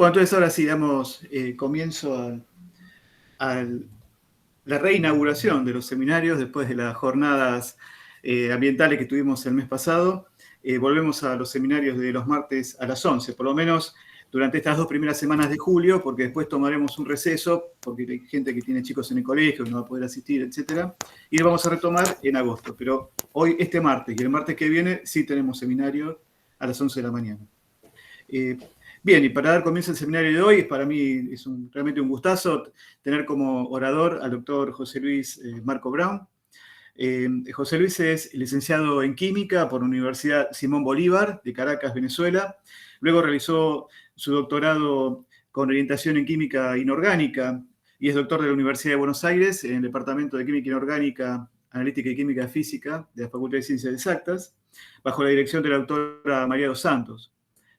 Bueno, entonces ahora sí damos comienzo a la reinauguración de los seminarios después de las jornadas ambientales que tuvimos el mes pasado. Volvemos a los seminarios de los martes a las 11, por lo menos durante estas 2 primeras semanas de julio, porque después tomaremos un receso, porque hay gente que tiene chicos en el colegio, que no va a poder asistir, etc. Y lo vamos a retomar en agosto. Pero hoy, este martes y el martes que viene, sí tenemos seminario a las 11 de la mañana. Bien, y para dar comienzo al seminario de hoy, para mí es realmente un gustazo tener como orador al doctor José Luis Marco Brown. José Luis es licenciado en Química por la Universidad Simón Bolívar de Caracas, Venezuela. Luego realizó su doctorado con orientación en Química Inorgánica y es doctor de la Universidad de Buenos Aires en el Departamento de Química Inorgánica, Analítica y Química Física de la Facultad de Ciencias Exactas, bajo la dirección de la doctora María dos Santos,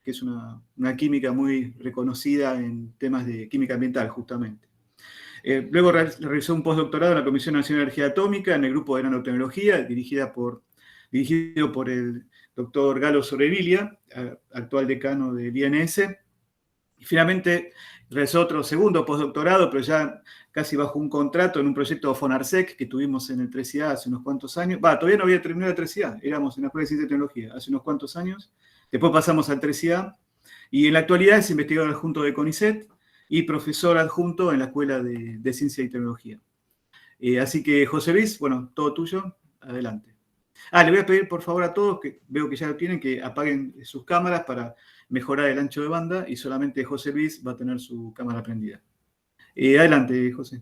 que es una química muy reconocida en temas de química ambiental, justamente. Luego realizó un postdoctorado en la Comisión Nacional de Energía Atómica en el grupo de nanotecnología, dirigido por el doctor Galo Sorevilia, actual decano del INS. Y finalmente realizó otro segundo postdoctorado, pero ya casi bajo un contrato en un proyecto FONARSEC que tuvimos en el 3IA hace unos cuantos años. Todavía no había terminado el 3IA, éramos en la Escuela de Ciencia y Tecnología hace unos cuantos años. Después pasamos al 3IA y en la actualidad es investigador adjunto de CONICET y profesor adjunto en la Escuela de Ciencia y Tecnología. Así que, José Luis, bueno, todo tuyo, adelante. Le voy a pedir por favor a todos, que veo que ya lo tienen, que apaguen sus cámaras para mejorar el ancho de banda y solamente José Luis va a tener su cámara prendida. Adelante, José.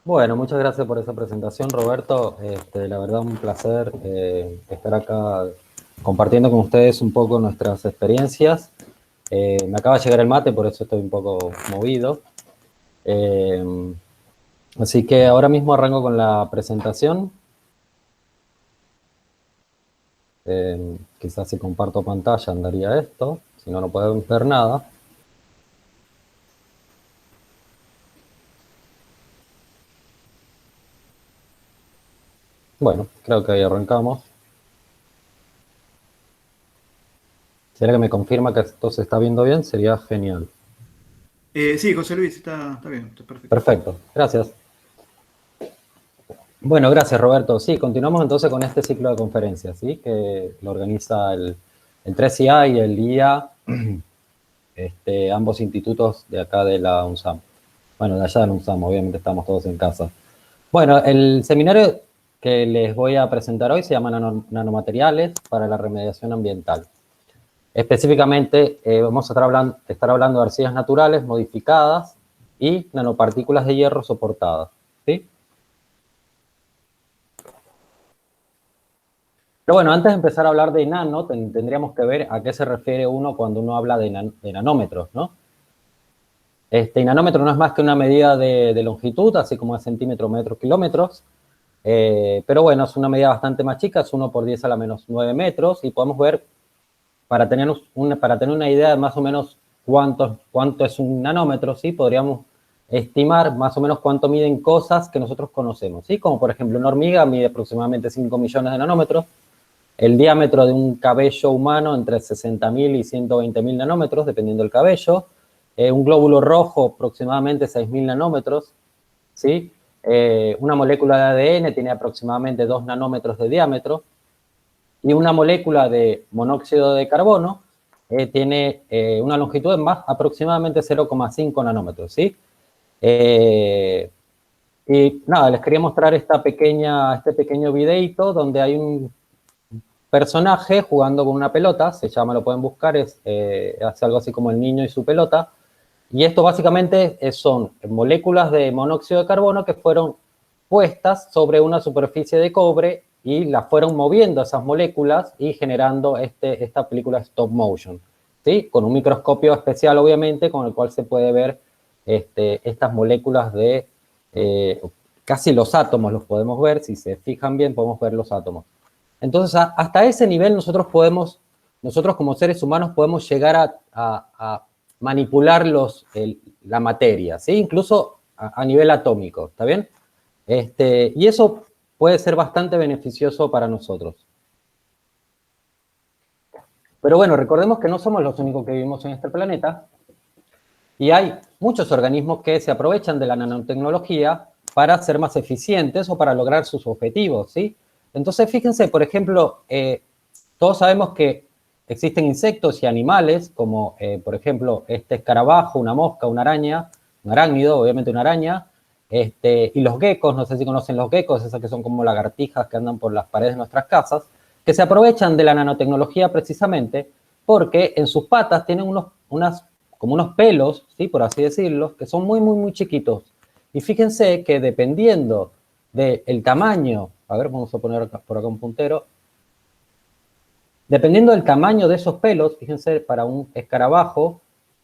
Bueno, muchas gracias por esa presentación, Roberto. La verdad, un placer estar acá compartiendo con ustedes un poco nuestras experiencias. Me acaba de llegar el mate, por eso estoy un poco movido. Así que ahora mismo arranco con la presentación. Quizás si comparto pantalla andaría esto, si no, no puedo ver nada. Bueno, creo que ahí arrancamos. Si alguien me confirma que esto se está viendo bien, sería genial. Sí, José Luis, está bien, está perfecto. Perfecto, gracias. Bueno, gracias, Roberto. Sí, continuamos entonces con este ciclo de conferencias, ¿sí? Que lo organiza el 3IA y el IA, ambos institutos de acá de la UNSAM. Bueno, de allá de la UNSAM, obviamente estamos todos en casa. Bueno, el seminario que les voy a presentar hoy se llama Nanomateriales para la remediación ambiental. Específicamente vamos a estar hablando de arcillas naturales modificadas y nanopartículas de hierro soportadas, ¿sí? Pero bueno, antes de empezar a hablar de nano, tendríamos que ver a qué se refiere uno cuando uno habla de nanómetros, ¿no? Y nanómetro no es más que una medida de longitud, así como de centímetros, metros, kilómetros. Pero bueno, es una medida bastante más chica, es 1 por 10 a la menos 9 metros, y podemos ver, para tener una idea de más o menos cuánto es un nanómetro, ¿sí? Podríamos estimar más o menos cuánto miden cosas que nosotros conocemos, ¿sí? Como por ejemplo una hormiga mide aproximadamente 5 millones de nanómetros, el diámetro de un cabello humano entre 60.000 y 120.000 nanómetros, dependiendo del cabello, un glóbulo rojo aproximadamente 6.000 nanómetros, ¿sí? Una molécula de ADN tiene aproximadamente 2 nanómetros de diámetro, y una molécula de monóxido de carbono tiene una longitud de aproximadamente 0,5 nanómetros, ¿sí? Y nada, les quería mostrar este pequeño videito donde hay un personaje jugando con una pelota, lo pueden buscar, hace algo así como el niño y su pelota, y esto básicamente son moléculas de monóxido de carbono que fueron puestas sobre una superficie de cobre y las fueron moviendo esas moléculas y generando esta película stop motion, ¿sí? Con un microscopio especial, obviamente, con el cual se puede ver estas moléculas de casi los átomos, los podemos ver, si se fijan bien podemos ver los átomos. Entonces, hasta ese nivel nosotros como seres humanos podemos llegar a manipular la materia, ¿sí? Incluso a nivel atómico, ¿está bien? Y eso puede ser bastante beneficioso para nosotros. Pero bueno, recordemos que no somos los únicos que vivimos en este planeta. Y hay muchos organismos que se aprovechan de la nanotecnología para ser más eficientes o para lograr sus objetivos, ¿sí? Entonces, fíjense, por ejemplo, todos sabemos que existen insectos y animales, como, por ejemplo, este escarabajo, una mosca, una araña, un arácnido, obviamente una araña, y los geckos, no sé si conocen los geckos, esas que son como lagartijas que andan por las paredes de nuestras casas, que se aprovechan de la nanotecnología precisamente porque en sus patas tienen como unos pelos, ¿sí? Por así decirlo, que son muy, muy, muy chiquitos. Y fíjense que dependiendo del tamaño, a ver, vamos a poner por acá un puntero, dependiendo del tamaño de esos pelos, fíjense, para un escarabajo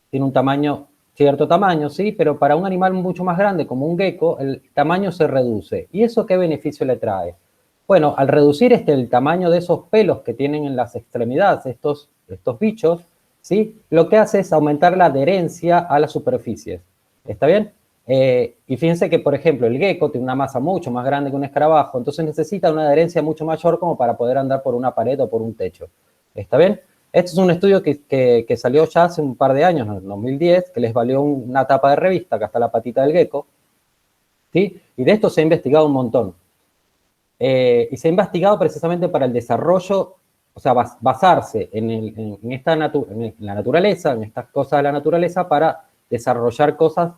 tiene un tamaño, cierto tamaño, sí, pero para un animal mucho más grande como un gecko, el tamaño se reduce. ¿Y eso qué beneficio le trae? Bueno, al reducir el tamaño de esos pelos que tienen en las extremidades estos bichos, ¿sí? Lo que hace es aumentar la adherencia a las superficies. ¿Está bien? Y fíjense que, por ejemplo, el gecko tiene una masa mucho más grande que un escarabajo, entonces necesita una adherencia mucho mayor como para poder andar por una pared o por un techo. ¿Está bien? Este es un estudio que salió ya hace un par de años, en el 2010, que les valió una tapa de revista, acá está la patita del gecko, ¿sí? Y de esto se ha investigado un montón. Y se ha investigado precisamente para el desarrollo, o sea, basarse en la naturaleza, en estas cosas de la naturaleza, para desarrollar cosas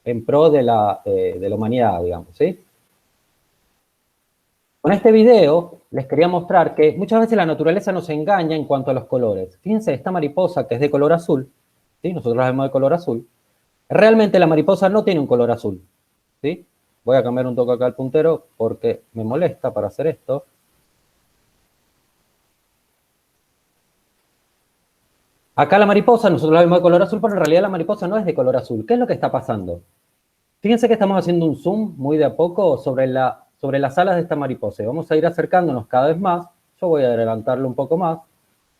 en pro de la humanidad, digamos, ¿sí? Con este video les quería mostrar que muchas veces la naturaleza nos engaña en cuanto a los colores. Fíjense, esta mariposa que es de color azul, ¿sí? Nosotros la vemos de color azul. Realmente la mariposa no tiene un color azul, ¿sí? Voy a cambiar un toque acá el puntero porque me molesta para hacer esto. Acá la mariposa, nosotros la vemos de color azul, pero en realidad la mariposa no es de color azul. ¿Qué es lo que está pasando? Fíjense que estamos haciendo un zoom muy de a poco sobre las alas de esta mariposa. Y vamos a ir acercándonos cada vez más. Yo voy a adelantarlo un poco más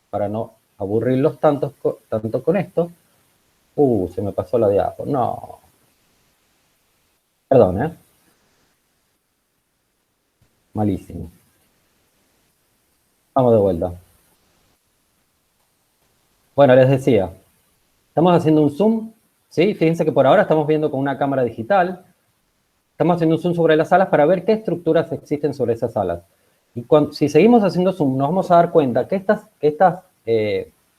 para no aburrirlos tanto con esto. Se me pasó la diapo. No. Perdón, ¿eh? Malísimo. Vamos de vuelta. Bueno, les decía, estamos haciendo un zoom, ¿sí? Fíjense que por ahora estamos viendo con una cámara digital. Estamos haciendo un zoom sobre las alas para ver qué estructuras existen sobre esas alas. Y si seguimos haciendo zoom, nos vamos a dar cuenta que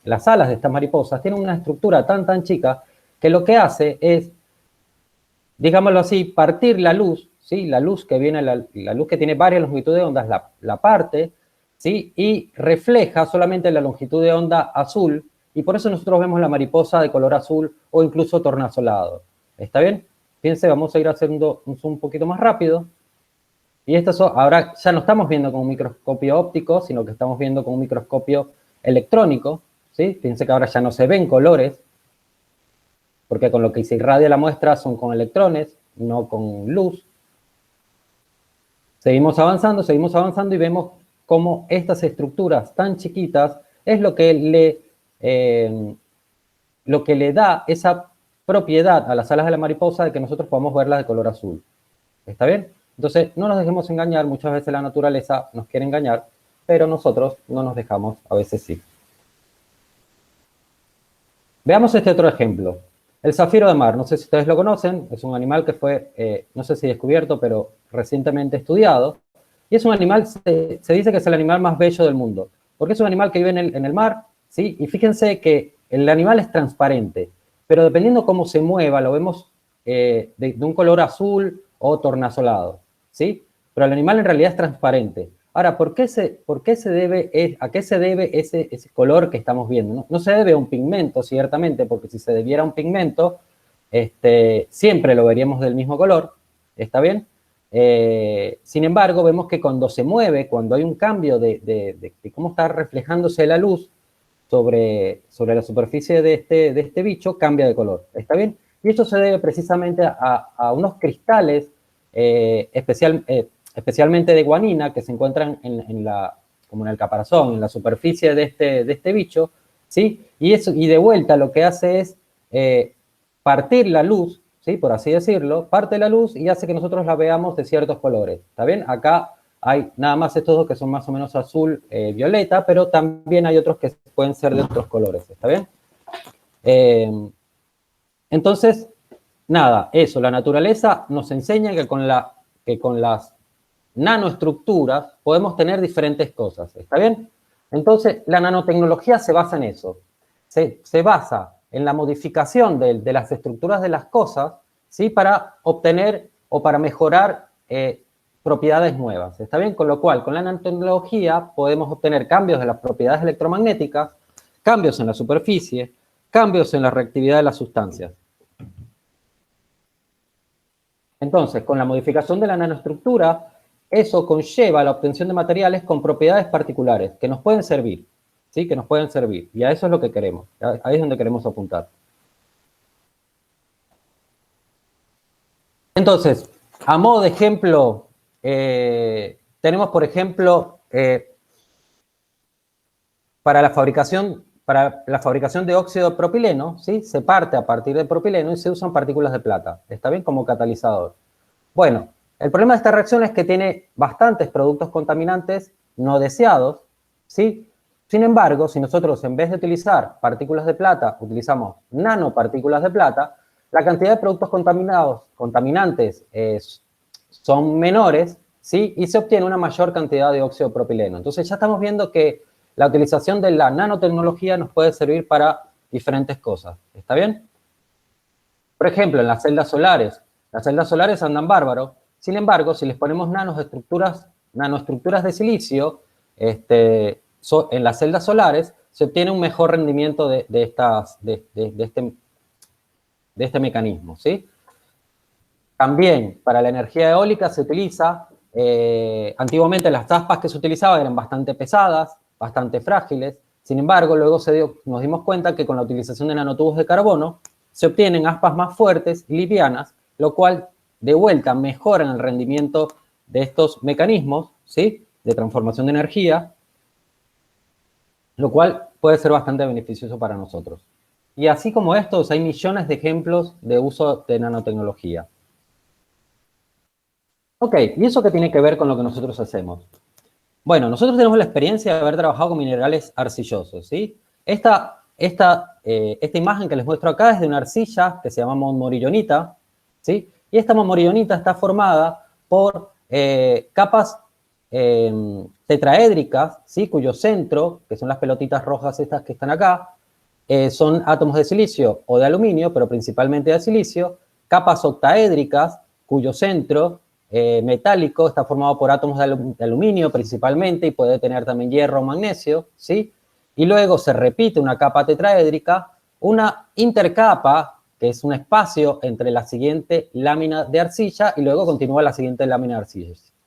las alas de estas mariposas tienen una estructura tan chica que lo que hace es, digámoslo así, partir la luz, ¿sí? La luz que viene, la luz que tiene varias longitudes de ondas, la parte, ¿sí? Y refleja solamente la longitud de onda azul, y por eso nosotros vemos la mariposa de color azul o incluso tornasolado. ¿Está bien? Fíjense, vamos a ir haciendo un zoom un poquito más rápido. Y ahora ya no estamos viendo con un microscopio óptico, sino que estamos viendo con un microscopio electrónico, ¿sí? Fíjense que ahora ya no se ven colores, porque con lo que se irradia la muestra son con electrones, no con luz. Seguimos avanzando y vemos cómo estas estructuras tan chiquitas es lo que le da esa propiedad a las alas de la mariposa de que nosotros podamos verlas de color azul. ¿Está bien? Entonces, no nos dejemos engañar. Muchas veces la naturaleza nos quiere engañar, pero nosotros no nos dejamos, a veces sí. Veamos este otro ejemplo. El zafiro de mar, no sé si ustedes lo conocen, es un animal que fue, no sé si descubierto, pero recientemente estudiado. Y es un animal, se dice que es el animal más bello del mundo, porque es un animal que vive en el mar, ¿sí? Y fíjense que el animal es transparente, pero dependiendo cómo se mueva, lo vemos de un color azul o tornasolado, ¿sí? Pero el animal en realidad es transparente. Ahora, ¿a qué se debe ese color que estamos viendo? No se debe a un pigmento, ciertamente, porque si se debiera a un pigmento, siempre lo veríamos del mismo color, ¿está bien? Sin embargo, vemos que cuando se mueve, cuando hay un cambio de cómo está reflejándose la luz sobre la superficie de este bicho, cambia de color, ¿está bien? Y esto se debe precisamente a unos cristales especialmente de guanina, que se encuentran como en el caparazón, en la superficie de este bicho, ¿sí? Y de vuelta lo que hace es partir la luz, ¿sí? Por así decirlo, parte la luz y hace que nosotros la veamos de ciertos colores, ¿está bien? Acá hay nada más estos dos que son más o menos azul, violeta, pero también hay otros que pueden ser de otros colores, ¿está bien? Entonces, nada, eso, la naturaleza nos enseña que con las nanoestructuras podemos tener diferentes cosas, ¿está bien? Entonces, la nanotecnología se basa en eso, se basa en la modificación de las estructuras de las cosas, ¿sí? Para obtener o para mejorar propiedades nuevas, ¿está bien? Con lo cual, con la nanotecnología podemos obtener cambios de las propiedades electromagnéticas, cambios en la superficie, cambios en la reactividad de las sustancias. Entonces, con la modificación de la nanoestructura, eso conlleva la obtención de materiales con propiedades particulares que nos pueden servir, ¿sí? Que nos pueden servir. Y a eso es lo que queremos. Ahí es donde queremos apuntar. Entonces, a modo de ejemplo, tenemos, por ejemplo, para la fabricación de óxido de propileno, ¿sí? Se parte a partir de propileno y se usan partículas de plata, ¿está bien? Como catalizador. Bueno, el problema de esta reacción es que tiene bastantes productos contaminantes no deseados, ¿sí? Sin embargo, si nosotros en vez de utilizar partículas de plata, utilizamos nanopartículas de plata, la cantidad de productos contaminantes son menores, ¿sí? Y se obtiene una mayor cantidad de óxido de propileno. Entonces ya estamos viendo que la utilización de la nanotecnología nos puede servir para diferentes cosas, ¿está bien? Por ejemplo, en las celdas solares andan bárbaro. Sin embargo, si les ponemos nanoestructuras de silicio en las celdas solares, se obtiene un mejor rendimiento de este mecanismo, ¿sí? También para la energía eólica se utiliza, antiguamente las aspas que se utilizaban eran bastante pesadas, bastante frágiles. Sin embargo, luego nos dimos cuenta que con la utilización de nanotubos de carbono se obtienen aspas más fuertes y livianas, lo cual de vuelta mejora el rendimiento de estos mecanismos, ¿sí? De transformación de energía, lo cual puede ser bastante beneficioso para nosotros. Y así como estos, hay millones de ejemplos de uso de nanotecnología. Ok, ¿y eso qué tiene que ver con lo que nosotros hacemos? Bueno, nosotros tenemos la experiencia de haber trabajado con minerales arcillosos, ¿sí? Esta imagen que les muestro acá es de una arcilla que se llama montmorillonita, ¿sí? Y esta montmorillonita está formada por capas tetraédricas, ¿sí? Cuyo centro, que son las pelotitas rojas estas que están acá, son átomos de silicio o de aluminio, pero principalmente de silicio, capas octaédricas, cuyo centro metálico está formado por átomos de aluminio principalmente y puede tener también hierro o magnesio, ¿sí? Y luego se repite una capa tetraédrica, una intercapa, que es un espacio entre la siguiente lámina de arcilla y luego continúa la siguiente lámina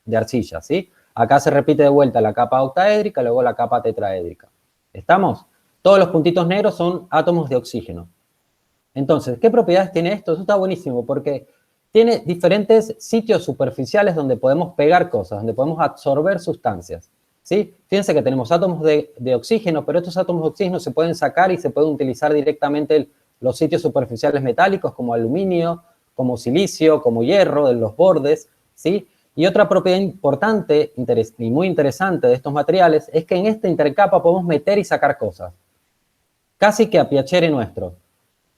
de arcilla, ¿sí? Acá se repite de vuelta la capa octaédrica, luego la capa tetraédrica. ¿Estamos? Todos los puntitos negros son átomos de oxígeno. Entonces, ¿qué propiedades tiene esto? Eso está buenísimo porque tiene diferentes sitios superficiales donde podemos pegar cosas, donde podemos absorber sustancias, ¿sí? Fíjense que tenemos átomos de oxígeno, pero estos átomos de oxígeno se pueden sacar y se pueden utilizar directamente los sitios superficiales metálicos como aluminio, como silicio, como hierro, en los bordes, ¿sí? Y otra propiedad importante y muy interesante de estos materiales es que en esta intercapa podemos meter y sacar cosas, casi que a piacere nuestro.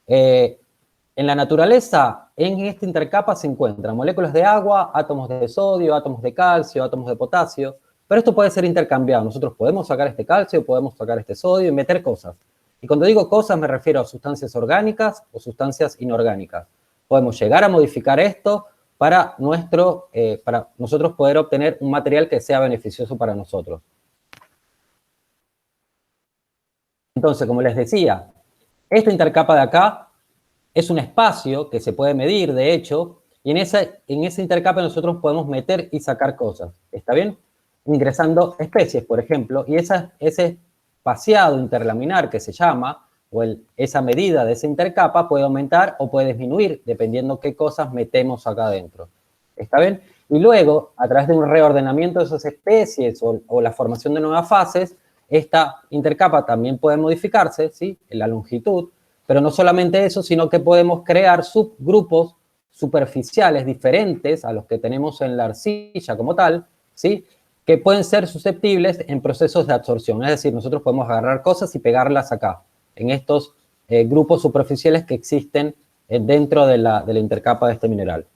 En la naturaleza, en esta intercapa se encuentran moléculas de agua, átomos de sodio, átomos de calcio, átomos de potasio, pero esto puede ser intercambiado. Nosotros podemos sacar este calcio, podemos sacar este sodio y meter cosas. Y cuando digo cosas me refiero a sustancias orgánicas o sustancias inorgánicas. Podemos llegar a modificar esto para nosotros poder obtener un material que sea beneficioso para nosotros. Entonces, como les decía, esta intercapa de acá es un espacio que se puede medir, de hecho, y en esa intercapa nosotros podemos meter y sacar cosas, ¿está bien? Ingresando especies, por ejemplo, y ese espaciado interlaminar que se llama, o esa medida de esa intercapa puede aumentar o puede disminuir, dependiendo qué cosas metemos acá adentro, ¿está bien? Y luego, a través de un reordenamiento de esas especies o la formación de nuevas fases, esta intercapa también puede modificarse, ¿sí? En la longitud, pero no solamente eso, sino que podemos crear subgrupos superficiales diferentes a los que tenemos en la arcilla como tal, ¿sí? Que pueden ser susceptibles en procesos de absorción. Es decir, nosotros podemos agarrar cosas y pegarlas acá, en estos grupos superficiales que existen dentro de la intercapa de este mineral.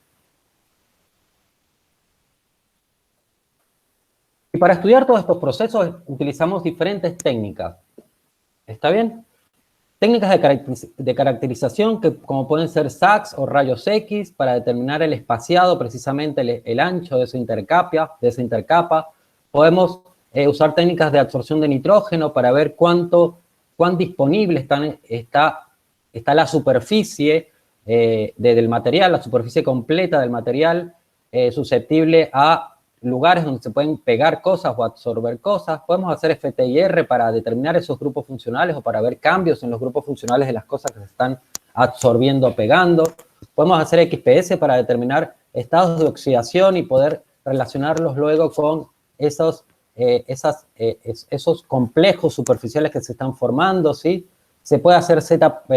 Y para estudiar todos estos procesos utilizamos diferentes técnicas. ¿Está bien? Técnicas de caracterización que como pueden ser SACs o rayos X para determinar el espaciado, precisamente el ancho de esa intercapa. Podemos usar técnicas de absorción de nitrógeno para ver cuán disponible está la superficie del material, la superficie completa del material, susceptible a lugares donde se pueden pegar cosas o absorber cosas. Podemos hacer FTIR para determinar esos grupos funcionales o para ver cambios en los grupos funcionales de las cosas que se están absorbiendo o pegando. Podemos hacer XPS para determinar estados de oxidación y poder relacionarlos luego con esos complejos superficiales que se están formando, ¿sí? Se puede hacer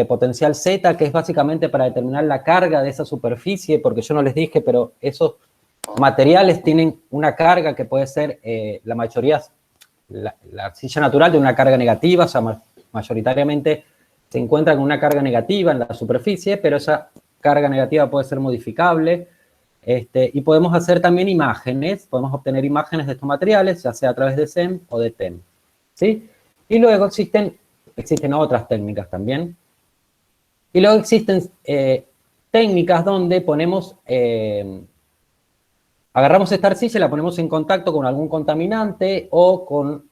potencial Z, que es básicamente para determinar la carga de esa superficie, porque yo no les dije, pero esos materiales tienen una carga que puede ser, la mayoría, la arcilla natural de una carga negativa, o sea, mayoritariamente se encuentra con una carga negativa en la superficie, pero esa carga negativa puede ser modificable. Y podemos hacer también imágenes, podemos obtener imágenes de estos materiales, ya sea a través de SEM o de TEM, ¿sí? Y luego existen otras técnicas también. Y luego existen técnicas donde ponemos, agarramos esta arcilla y la ponemos en contacto con algún contaminante o con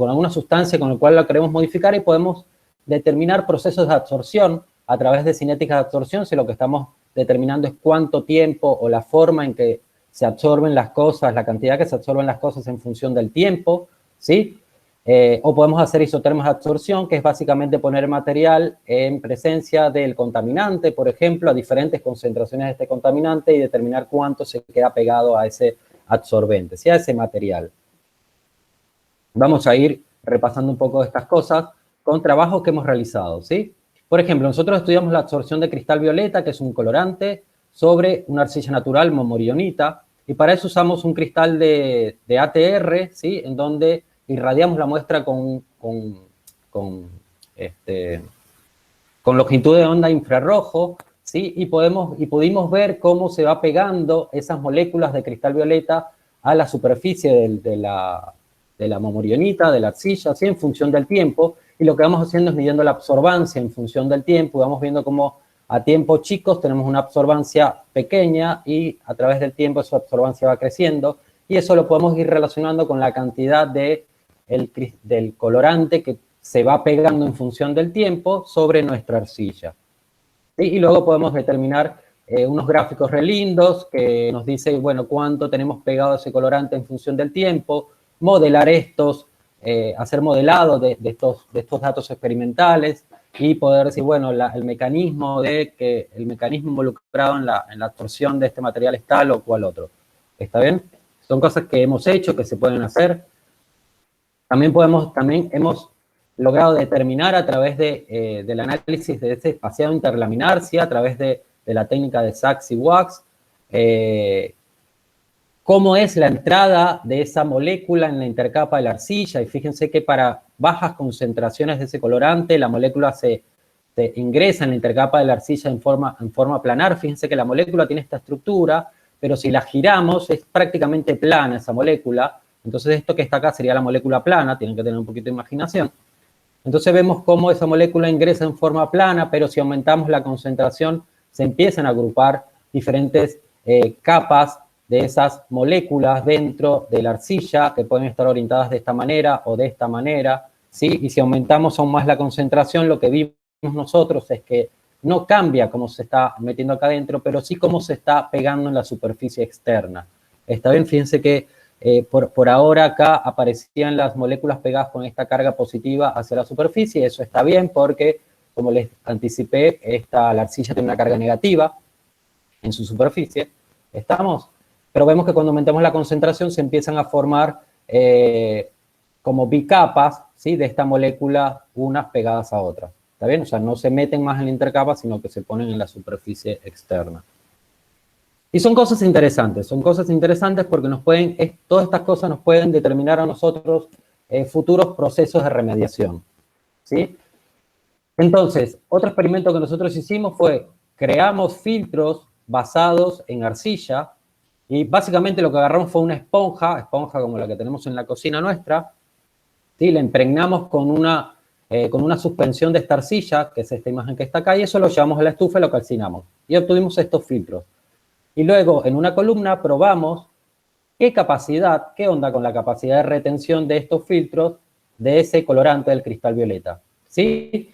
alguna sustancia con la cual la queremos modificar y podemos determinar procesos de absorción a través de cinéticas de absorción, si lo que estamos determinando es cuánto tiempo o la forma en que se absorben las cosas, la cantidad que se absorben las cosas en función del tiempo, ¿sí? O podemos hacer isotermas de absorción, que es básicamente poner material en presencia del contaminante, por ejemplo, a diferentes concentraciones de este contaminante y determinar cuánto se queda pegado a ese absorbente, ¿sí? A ese material. Vamos a ir repasando un poco de estas cosas con trabajos que hemos realizado, ¿sí? Por ejemplo, nosotros estudiamos la absorción de cristal violeta, que es un colorante, sobre una arcilla natural momorionita, y para eso usamos un cristal de ATR, ¿sí? En donde irradiamos la muestra con longitud de onda infrarrojo, ¿sí? Y pudimos ver cómo se va pegando esas moléculas de cristal violeta a la superficie de la momorionita, de la arcilla, ¿sí? En función del tiempo. Y lo que vamos haciendo es midiendo la absorbancia en función del tiempo. Vamos viendo cómo a tiempos chicos tenemos una absorbancia pequeña y a través del tiempo esa absorbancia va creciendo. Y eso lo podemos ir relacionando con la cantidad del colorante que se va pegando en función del tiempo sobre nuestra arcilla. ¿Sí? Y luego podemos determinar unos gráficos re lindos que nos dicen, bueno, cuánto tenemos pegado ese colorante en función del tiempo, modelar estos, hacer modelado de estos datos experimentales y poder decir, bueno, el mecanismo involucrado en la absorción de este material es tal o cual otro. ¿Está bien? Son cosas que hemos hecho, que se pueden hacer. También hemos logrado determinar a través del análisis de ese espaciado interlaminar, ¿sí? A través de la técnica de SACs y WACs, cómo es la entrada de esa molécula en la intercapa de la arcilla. Y fíjense que para bajas concentraciones de ese colorante, la molécula se ingresa en la intercapa de la arcilla en forma planar. Fíjense que la molécula tiene esta estructura, pero si la giramos es prácticamente plana esa molécula. Entonces esto que está acá sería la molécula plana, tienen que tener un poquito de imaginación. Entonces vemos cómo esa molécula ingresa en forma plana, pero si aumentamos la concentración se empiezan a agrupar diferentes capas de esas moléculas dentro de la arcilla que pueden estar orientadas de esta manera o de esta manera, ¿sí? Y si aumentamos aún más la concentración, lo que vimos nosotros es que no cambia cómo se está metiendo acá adentro, pero sí cómo se está pegando en la superficie externa. ¿Está bien? Fíjense que por ahora acá aparecían las moléculas pegadas con esta carga positiva hacia la superficie. Eso está bien porque, como les anticipé, la arcilla tiene una carga negativa en su superficie. ¿Estamos? Pero vemos que cuando aumentamos la concentración se empiezan a formar como bicapas, ¿sí? De esta molécula, unas pegadas a otras. ¿Está bien? O sea, no se meten más en la intercapa, sino que se ponen en la superficie externa. Y son cosas interesantes porque todas estas cosas nos pueden determinar a nosotros futuros procesos de remediación, ¿sí? Entonces, otro experimento que nosotros hicimos fue, creamos filtros basados en arcilla, y básicamente lo que agarramos fue una esponja como la que tenemos en la cocina nuestra, ¿sí? La impregnamos con una suspensión de esta arcilla, que es esta imagen que está acá, y eso lo llevamos a la estufa y lo calcinamos. Y obtuvimos estos filtros. Y luego, en una columna, probamos qué onda con la capacidad de retención de estos filtros de ese colorante del cristal violeta, ¿sí?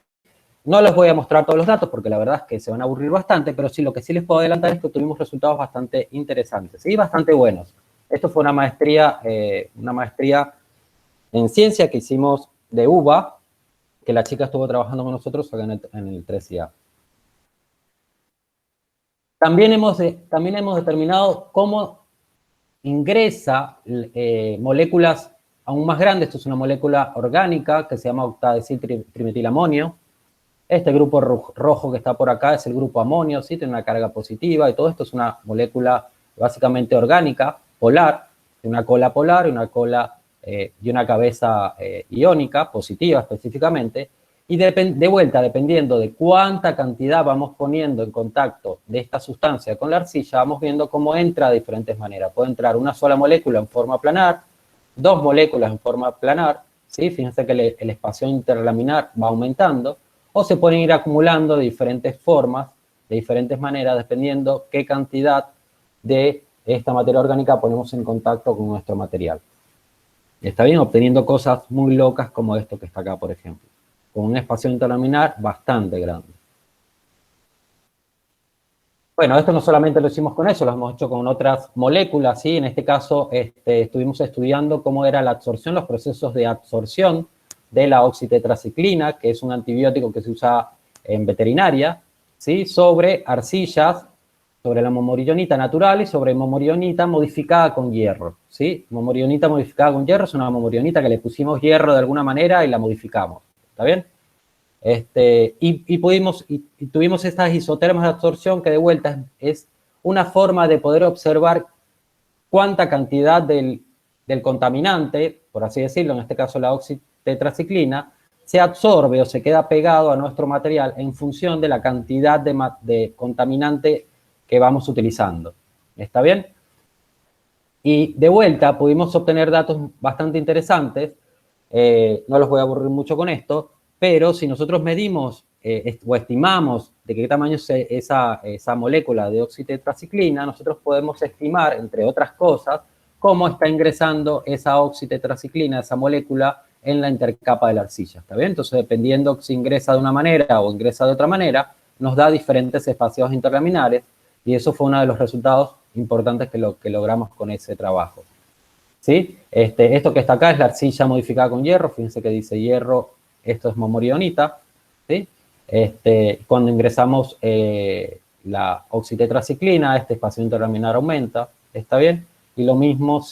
No les voy a mostrar todos los datos porque la verdad es que se van a aburrir bastante, pero sí, lo que sí les puedo adelantar es que tuvimos resultados bastante interesantes y bastante buenos. Esto fue una maestría en ciencia que hicimos de UBA, que la chica estuvo trabajando con nosotros acá en el 3IA. También hemos determinado cómo ingresa moléculas aún más grandes. Esto es una molécula orgánica que se llama octadesil-trimetilamonio. Este grupo rojo que está por acá es el grupo amonio, ¿sí? Tiene una carga positiva y todo esto es una molécula básicamente orgánica, polar, una cola polar y una cola y una cabeza iónica, positiva específicamente, y de vuelta, dependiendo de cuánta cantidad vamos poniendo en contacto de esta sustancia con la arcilla, vamos viendo cómo entra de diferentes maneras. Puede entrar una sola molécula en forma planar, dos moléculas en forma planar, ¿sí? Fíjense que el espacio interlaminar va aumentando, o se pueden ir acumulando de diferentes formas, de diferentes maneras, dependiendo qué cantidad de esta materia orgánica ponemos en contacto con nuestro material. ¿Está bien? Obteniendo cosas muy locas como esto que está acá, por ejemplo, con un espacio interlaminar bastante grande. Bueno, esto no solamente lo hicimos con eso, lo hemos hecho con otras moléculas, ¿sí? En este caso, estuvimos estudiando cómo era la absorción, los procesos de absorción de la oxitetraciclina, que es un antibiótico que se usa en veterinaria, ¿sí? Sobre arcillas, sobre la momorionita natural y sobre momorionita modificada con hierro, ¿sí? Momorionita modificada con hierro es una momorionita que le pusimos hierro de alguna manera y la modificamos, ¿está bien? Y tuvimos estas isotermas de absorción que de vuelta es una forma de poder observar cuánta cantidad del contaminante, por así decirlo, en este caso la oxitetraciclina, se absorbe o se queda pegado a nuestro material en función de la cantidad de contaminante que vamos utilizando. ¿Está bien? Y de vuelta pudimos obtener datos bastante interesantes, no los voy a aburrir mucho con esto, pero si nosotros medimos o estimamos de qué tamaño es esa molécula de oxitetraciclina, nosotros podemos estimar, entre otras cosas, cómo está ingresando esa oxitetraciclina, esa molécula, en la intercapa de la arcilla, ¿está bien? Entonces, dependiendo si ingresa de una manera o ingresa de otra manera, nos da diferentes espacios interlaminares, y eso fue uno de los resultados importantes que logramos con ese trabajo, ¿sí? Esto que está acá es la arcilla modificada con hierro, fíjense que dice hierro, esto es momorionita, ¿sí? Cuando ingresamos la oxitetraciclina, este espacio interlaminar aumenta, ¿está bien? Y lo mismo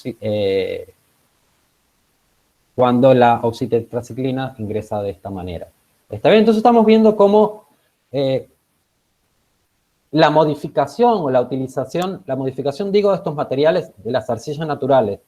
cuando la oxitetraciclina ingresa de esta manera. ¿Está bien? Entonces estamos viendo cómo la modificación o la modificación digo de estos materiales de las arcillas naturales,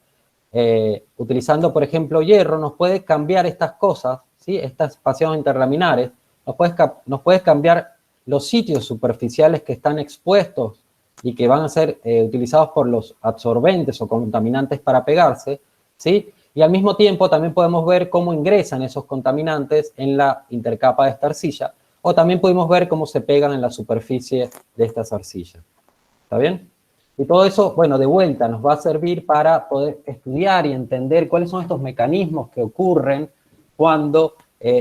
utilizando por ejemplo hierro, nos puede cambiar estas cosas, ¿sí? Estas espacios interlaminares, nos puede cambiar los sitios superficiales que están expuestos y que van a ser utilizados por los absorbentes o contaminantes para pegarse, ¿sí? Y al mismo tiempo también podemos ver cómo ingresan esos contaminantes en la intercapa de esta arcilla, o también pudimos ver cómo se pegan en la superficie de estas arcillas. ¿Está bien? Y todo eso, bueno, de vuelta nos va a servir para poder estudiar y entender cuáles son estos mecanismos que ocurren cuando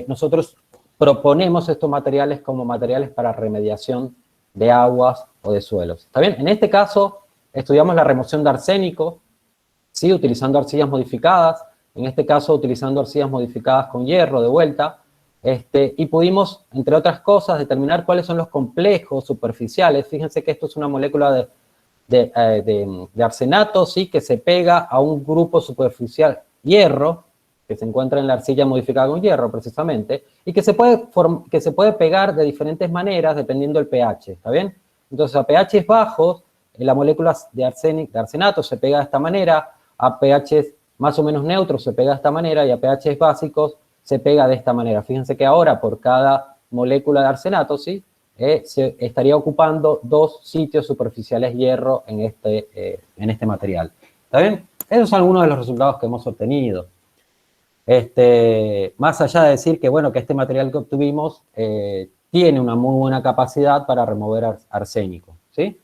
nosotros proponemos estos materiales como materiales para remediación de aguas o de suelos. ¿Está bien? En este caso, estudiamos la remoción de arsénico, ¿sí? Utilizando arcillas modificadas, en este caso utilizando arcillas modificadas con hierro de vuelta, y pudimos, entre otras cosas, determinar cuáles son los complejos superficiales. Fíjense que esto es una molécula de arsenato, ¿sí? Que se pega a un grupo superficial hierro, que se encuentra en la arcilla modificada con hierro, precisamente, y que se puede pegar de diferentes maneras dependiendo del pH, ¿está bien? Entonces, a pHs bajos, la molécula de arsenato se pega de esta manera, a pHs más o menos neutros se pega de esta manera, y a pHs básicos se pega de esta manera. Fíjense que ahora, por cada molécula de arsenato, ¿sí? Se estaría ocupando 2 sitios superficiales hierro en este material. ¿Está bien? Esos son algunos de los resultados que hemos obtenido. Más allá de decir que, bueno, que este material que obtuvimos tiene una muy buena capacidad para remover arsénico, ¿sí?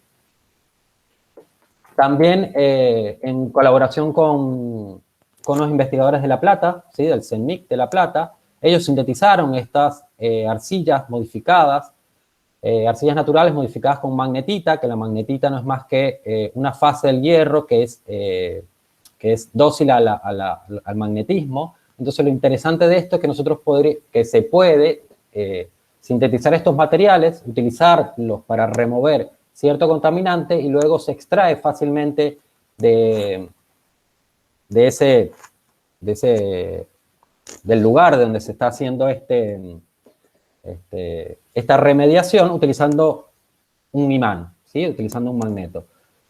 También en colaboración con los investigadores de La Plata, ¿sí? Del CENMIC de La Plata, ellos sintetizaron estas arcillas modificadas, arcillas naturales modificadas con magnetita, que la magnetita no es más que una fase del hierro que es dócil al magnetismo. Entonces, lo interesante de esto es que se puede sintetizar estos materiales, utilizarlos para remover cierto contaminante y luego se extrae fácilmente del lugar de donde se está haciendo esta remediación utilizando un imán, ¿sí? Utilizando un magneto.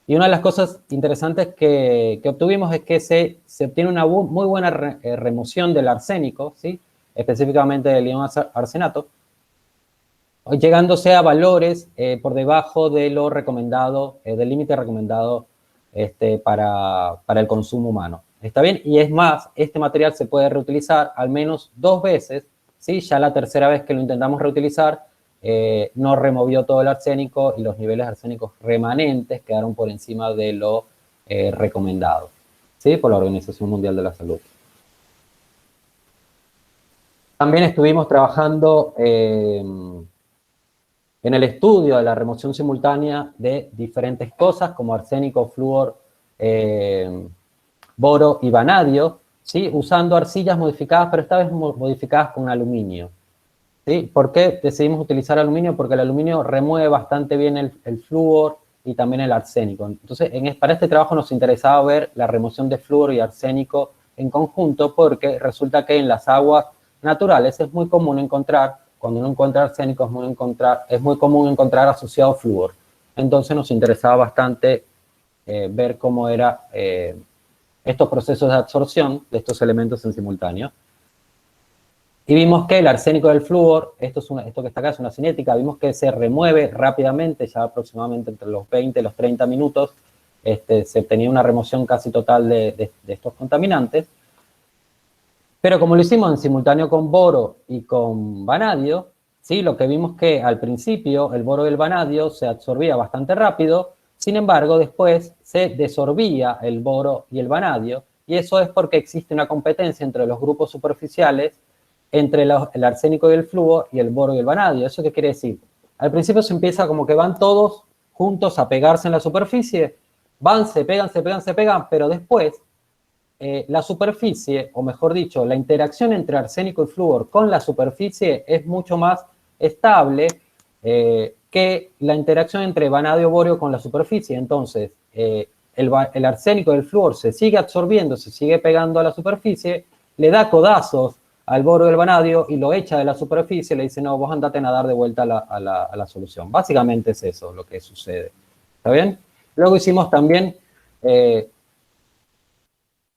Y una de las cosas interesantes que obtuvimos es que se obtiene una muy buena remoción del arsénico, ¿sí? Específicamente del ion arsenato, llegándose a valores por debajo de lo recomendado, del límite recomendado para el consumo humano. ¿Está bien? Y es más, este material se puede reutilizar al menos 2 veces, ¿sí? Ya la tercera vez que lo intentamos reutilizar, no removió todo el arsénico y los niveles arsénicos remanentes quedaron por encima de lo recomendado, ¿sí? Por la Organización Mundial de la Salud. También estuvimos trabajando en el estudio de la remoción simultánea de diferentes cosas como arsénico, flúor, boro y vanadio, ¿sí? Usando arcillas modificadas, pero esta vez modificadas con aluminio. ¿Sí? ¿Por qué decidimos utilizar aluminio? Porque el aluminio remueve bastante bien el flúor y también el arsénico. Entonces, para este trabajo nos interesaba ver la remoción de flúor y arsénico en conjunto, porque resulta que en las aguas naturales es muy común encontrar, cuando uno encuentra arsénico, es muy común encontrar asociado flúor. Entonces nos interesaba bastante ver cómo eran estos procesos de absorción de estos elementos en simultáneo. Y vimos que el arsénico del flúor, esto que está acá es una cinética, vimos que se remueve rápidamente, ya aproximadamente entre los 20 y los 30 minutos, se obtenía una remoción casi total de estos contaminantes. Pero como lo hicimos en simultáneo con boro y con vanadio, ¿sí? Lo que vimos que al principio el boro y el vanadio se absorbía bastante rápido, sin embargo después se desorbía el boro y el vanadio, y eso es porque existe una competencia entre los grupos superficiales entre el arsénico y el flúor y el boro y el vanadio. ¿Eso qué quiere decir? Al principio se empieza como que van todos juntos a pegarse en la superficie, se pegan, pero después la superficie, o mejor dicho, la interacción entre arsénico y flúor con la superficie es mucho más estable que la interacción entre vanadio y borio con la superficie. Entonces, el arsénico y el flúor se sigue absorbiendo, se sigue pegando a la superficie, le da codazos al boro del vanadio y lo echa de la superficie, le dice, no, vos andate a nadar de vuelta a la solución. Básicamente es eso lo que sucede. ¿Está bien? Luego hicimos también,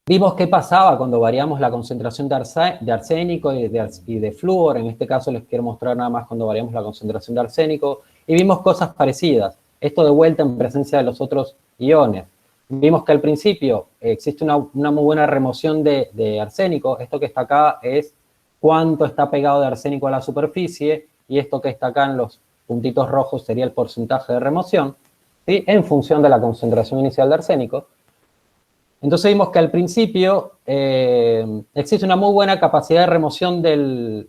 vimos qué pasaba cuando variamos la concentración de arsénico y de flúor. En este caso les quiero mostrar nada más cuando variamos la concentración de arsénico. Y vimos cosas parecidas. Esto de vuelta en presencia de los otros iones. Vimos que al principio existe una muy buena remoción de arsénico. Esto que está acá es cuánto está pegado de arsénico a la superficie, y esto que está acá en los puntitos rojos sería el porcentaje de remoción, ¿sí? En función de la concentración inicial de arsénico. Entonces vimos que al principio existe una muy buena capacidad de remoción del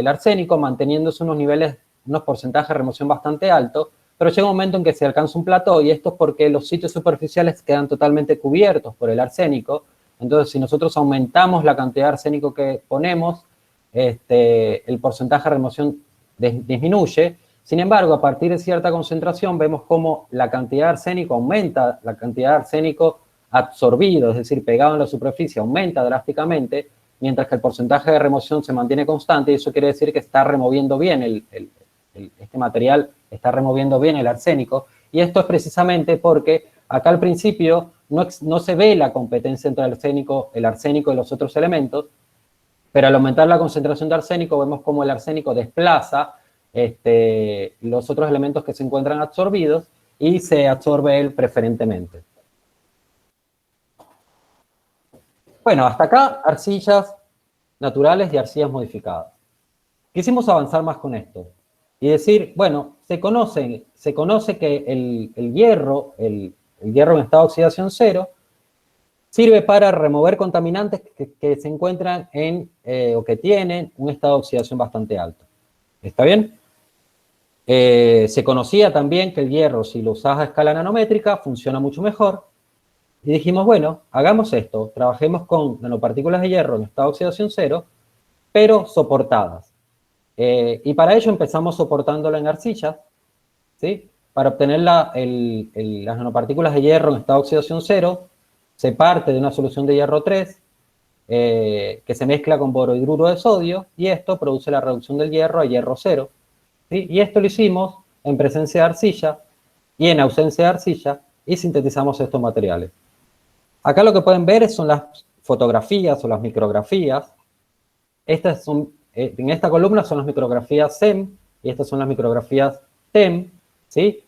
arsénico, manteniéndose unos porcentajes de remoción bastante altos, pero llega un momento en que se alcanza un plató, y esto es porque los sitios superficiales quedan totalmente cubiertos por el arsénico. Entonces, si nosotros aumentamos la cantidad de arsénico que ponemos, el porcentaje de remoción disminuye. Sin embargo, a partir de cierta concentración, vemos cómo la cantidad de arsénico aumenta, la cantidad de arsénico absorbido, es decir, pegado en la superficie, aumenta drásticamente, mientras que el porcentaje de remoción se mantiene constante, y eso quiere decir que está removiendo bien este material, está removiendo bien el arsénico. Y esto es precisamente porque acá al principio no se ve la competencia entre el arsénico y los otros elementos, Pero al aumentar la concentración de arsénico, vemos cómo el arsénico desplaza los otros elementos que se encuentran absorbidos y se absorbe él preferentemente. Bueno, hasta acá arcillas naturales y arcillas modificadas. Quisimos avanzar más con esto y decir, bueno, se conoce que el hierro en estado de oxidación cero, sirve para remover contaminantes que se encuentran o que tienen un estado de oxidación bastante alto. ¿Está bien? Se conocía también que el hierro, si lo usas a escala nanométrica, funciona mucho mejor. Y dijimos, bueno, hagamos esto, trabajemos con nanopartículas de hierro en estado de oxidación cero, pero soportadas. Y para ello empezamos soportándolo en arcillas, ¿sí? Para obtener las nanopartículas de hierro en estado de oxidación cero, se parte de una solución de hierro 3, que se mezcla con borohidruro de sodio, y esto produce la reducción del hierro a hierro cero, ¿sí? Y esto lo hicimos en presencia de arcilla y en ausencia de arcilla, y sintetizamos estos materiales. Acá lo que pueden ver son las fotografías o las micrografías. Estas son, en esta columna son las micrografías SEM, y estas son las micrografías TEM, ¿sí?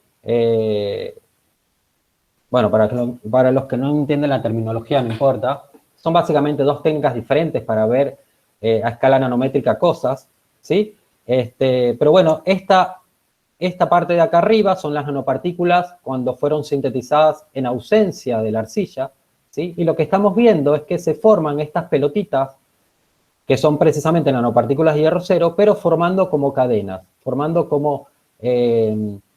Bueno, para los que no entienden la terminología, no importa. Son básicamente dos técnicas diferentes para ver a escala nanométrica cosas, ¿sí? Pero bueno, esta parte de acá arriba son las nanopartículas cuando fueron sintetizadas en ausencia de la arcilla, ¿sí? Y lo que estamos viendo es que se forman estas pelotitas, que son precisamente nanopartículas de hierro cero, pero formando como cadenas, formando como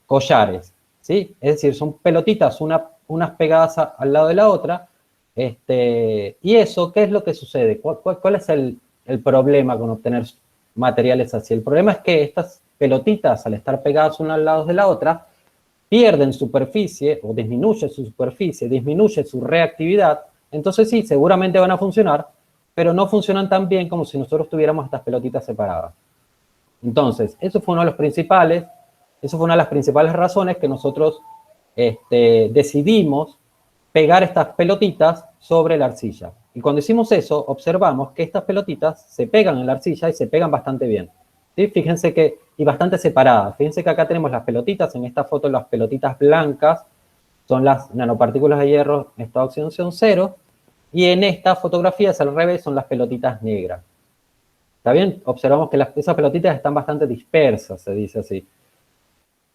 collares, ¿sí? Es decir, son pelotitas, unas pegadas al lado de la otra, y eso, ¿qué es lo que sucede? ¿Cuál es el problema con obtener materiales así? El problema es que estas pelotitas, al estar pegadas una al lado de la otra, pierden superficie o disminuye su superficie, disminuye su reactividad. Entonces sí, seguramente van a funcionar, pero no funcionan tan bien como si nosotros tuviéramos estas pelotitas separadas. Entonces, eso fue una de las principales razones que nosotros decidimos pegar estas pelotitas sobre la arcilla. Y cuando hicimos eso, observamos que estas pelotitas se pegan en la arcilla y se pegan bastante bien, ¿sí? Fíjense que, y bastante separadas. Fíjense que acá tenemos las pelotitas, en esta foto las pelotitas blancas son las nanopartículas de hierro en estado de oxidación cero, y en esta fotografía, al revés, son las pelotitas negras. ¿Está bien? Observamos que esas pelotitas están bastante dispersas, se dice así.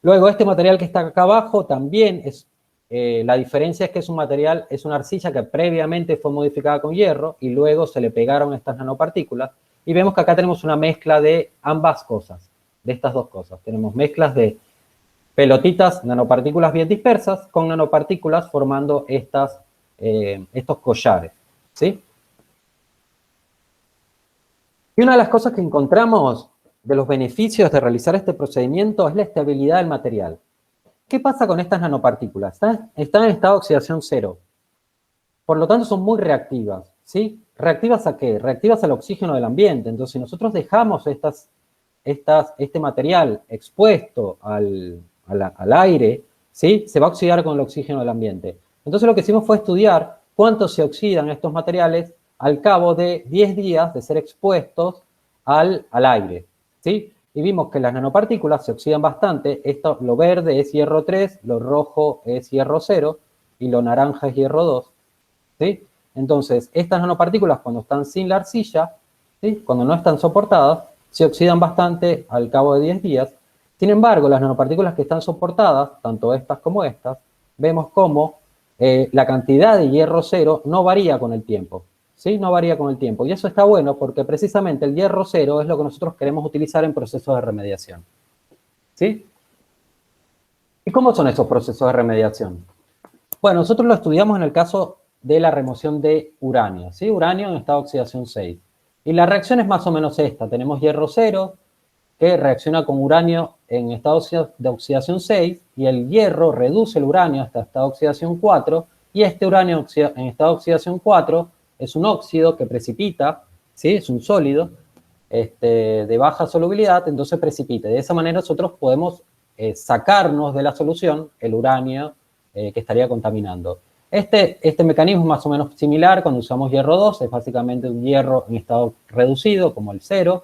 Luego, este material que está acá abajo también es, la diferencia es que es un material, es una arcilla que previamente fue modificada con hierro y luego se le pegaron estas nanopartículas, y vemos que acá tenemos una mezcla de ambas cosas, de estas dos cosas. Tenemos mezclas de pelotitas, nanopartículas bien dispersas, con nanopartículas formando estos collares, ¿sí? Y una de las cosas que encontramos de los beneficios de realizar este procedimiento es la estabilidad del material. ¿Qué pasa con estas nanopartículas? Están en estado de oxidación cero. Por lo tanto, son muy reactivas, ¿sí? ¿Reactivas a qué? Reactivas al oxígeno del ambiente. Entonces, si nosotros dejamos este material expuesto al aire, ¿sí? Se va a oxidar con el oxígeno del ambiente. Entonces, lo que hicimos fue estudiar cuánto se oxidan estos materiales al cabo de 10 días de ser expuestos al aire, ¿sí? Y vimos que las nanopartículas se oxidan bastante. Esto, lo verde es hierro 3, lo rojo es hierro 0 y lo naranja es hierro 2, ¿sí? Entonces, estas nanopartículas, cuando están sin la arcilla, ¿sí? Cuando no están soportadas, se oxidan bastante al cabo de 10 días. Sin embargo, las nanopartículas que están soportadas, tanto estas como estas, vemos cómo la cantidad de hierro 0 no varía con el tiempo, ¿sí? No varía con el tiempo. Y eso está bueno porque precisamente el hierro 0 es lo que nosotros queremos utilizar en procesos de remediación, ¿sí? ¿Y cómo son esos procesos de remediación? Bueno, nosotros lo estudiamos en el caso de la remoción de uranio, ¿sí? Uranio en estado de oxidación 6. Y la reacción es más o menos esta. Tenemos hierro 0 que reacciona con uranio en estado de oxidación 6 y el hierro reduce el uranio hasta estado de oxidación 4 y este uranio en estado de oxidación 4 es un óxido que precipita, ¿sí? Es un sólido de baja solubilidad, entonces precipita. De esa manera nosotros podemos sacarnos de la solución el uranio que estaría contaminando. Este mecanismo es más o menos similar cuando usamos hierro 2, es básicamente un hierro en estado reducido, como el 0.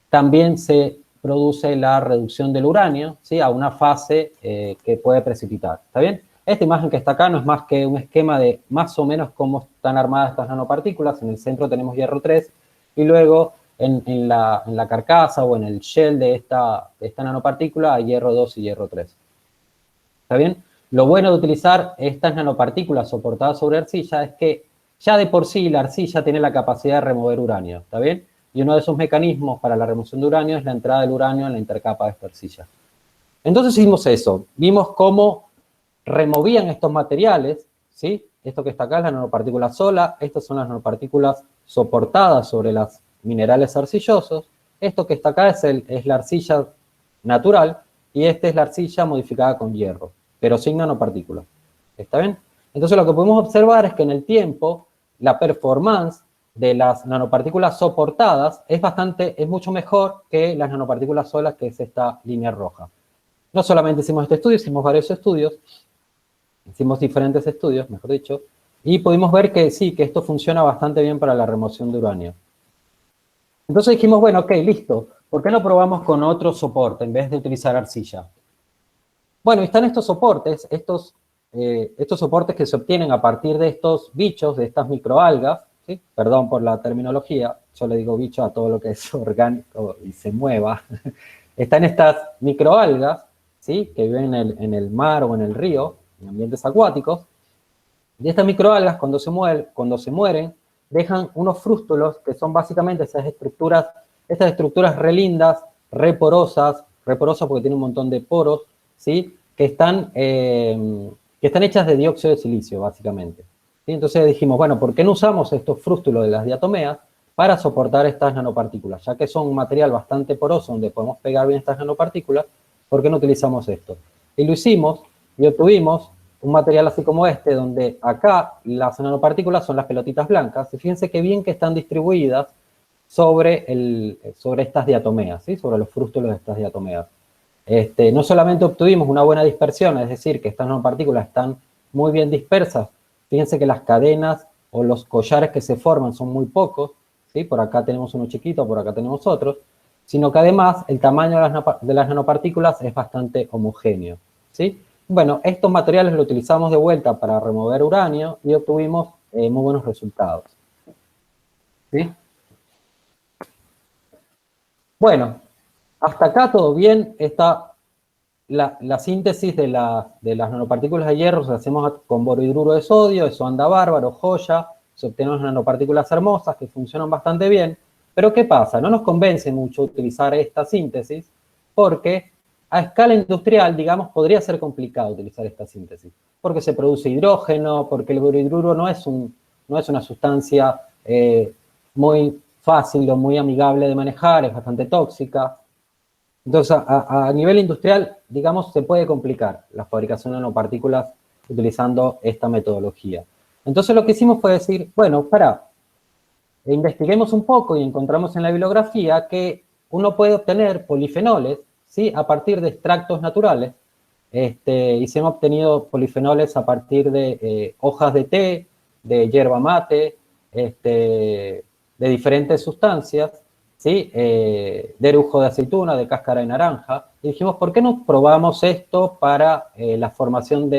También se produce la reducción del uranio, ¿sí? A una fase que puede precipitar, ¿está bien? Esta imagen que está acá no es más que un esquema de más o menos cómo están armadas estas nanopartículas. En el centro tenemos hierro 3 y luego en la carcasa o en el shell de esta nanopartícula hay hierro 2 y hierro 3. ¿Está bien? Lo bueno de utilizar estas nanopartículas soportadas sobre arcilla es que ya de por sí la arcilla tiene la capacidad de remover uranio, ¿está bien? Y uno de esos mecanismos para la remoción de uranio es la entrada del uranio en la intercapa de esta arcilla. Entonces hicimos eso, vimos cómo removían estos materiales, ¿sí? Esto que está acá es la nanopartícula sola, estas son las nanopartículas soportadas sobre los minerales arcillosos, esto que está acá es la arcilla natural y esta es la arcilla modificada con hierro, pero sin nanopartículas, ¿está bien? Entonces lo que podemos observar es que en el tiempo la performance de las nanopartículas soportadas es mucho mejor que las nanopartículas solas, que es esta línea roja. No solamente hicimos este estudio, hicimos varios estudios, hicimos diferentes estudios, mejor dicho, y pudimos ver que sí, que esto funciona bastante bien para la remoción de uranio. Entonces dijimos, bueno, ok, listo, ¿por qué no probamos con otro soporte en vez de utilizar arcilla? Bueno, están estos soportes, estos soportes que se obtienen a partir de estos bichos, de estas microalgas, ¿sí? Perdón por la terminología, yo le digo bicho a todo lo que es orgánico y se mueva. Están estas microalgas, ¿sí? Que viven en el mar o en el río, en ambientes acuáticos, y estas microalgas cuando se mueren, dejan unos frústulos que son básicamente estas estructuras re lindas, re porosas porque tienen un montón de poros, ¿sí? Que están hechas de dióxido de silicio, básicamente. ¿Sí? Entonces dijimos, bueno, ¿por qué no usamos estos frústulos de las diatomeas para soportar estas nanopartículas? Ya que son un material bastante poroso donde podemos pegar bien estas nanopartículas, ¿por qué no utilizamos esto? Y lo hicimos y obtuvimos un material así como este, donde acá las nanopartículas son las pelotitas blancas, y fíjense qué bien que están distribuidas sobre estas diatomeas, ¿sí? Sobre los frústulos de estas diatomeas. No solamente obtuvimos una buena dispersión, es decir, que estas nanopartículas están muy bien dispersas, fíjense que las cadenas o los collares que se forman son muy pocos, ¿sí? Por acá tenemos uno chiquito, por acá tenemos otros, sino que además el tamaño de las nanopartículas es bastante homogéneo, ¿sí? Bueno, estos materiales los utilizamos de vuelta para remover uranio y obtuvimos muy buenos resultados, ¿sí? Bueno, hasta acá todo bien. Está la síntesis de las nanopartículas de hierro, la hacemos con borohidruro de sodio, eso anda bárbaro, joya, se obtienen unas nanopartículas hermosas que funcionan bastante bien, pero ¿qué pasa? No nos convence mucho utilizar esta síntesis porque a escala industrial, digamos, podría ser complicado utilizar esta síntesis, porque se produce hidrógeno, porque el borohidruro no es una sustancia muy fácil o muy amigable de manejar, es bastante tóxica. Entonces, a nivel industrial, digamos, se puede complicar la fabricación de nanopartículas utilizando esta metodología. Entonces, lo que hicimos fue decir, bueno, investiguemos un poco y encontramos en la bibliografía que uno puede obtener polifenoles, ¿sí? A partir de extractos naturales, y se han obtenido polifenoles a partir de hojas de té, de yerba mate, de diferentes sustancias, ¿sí? De erujo de aceituna, de cáscara de naranja, y dijimos, ¿por qué no probamos esto para la formación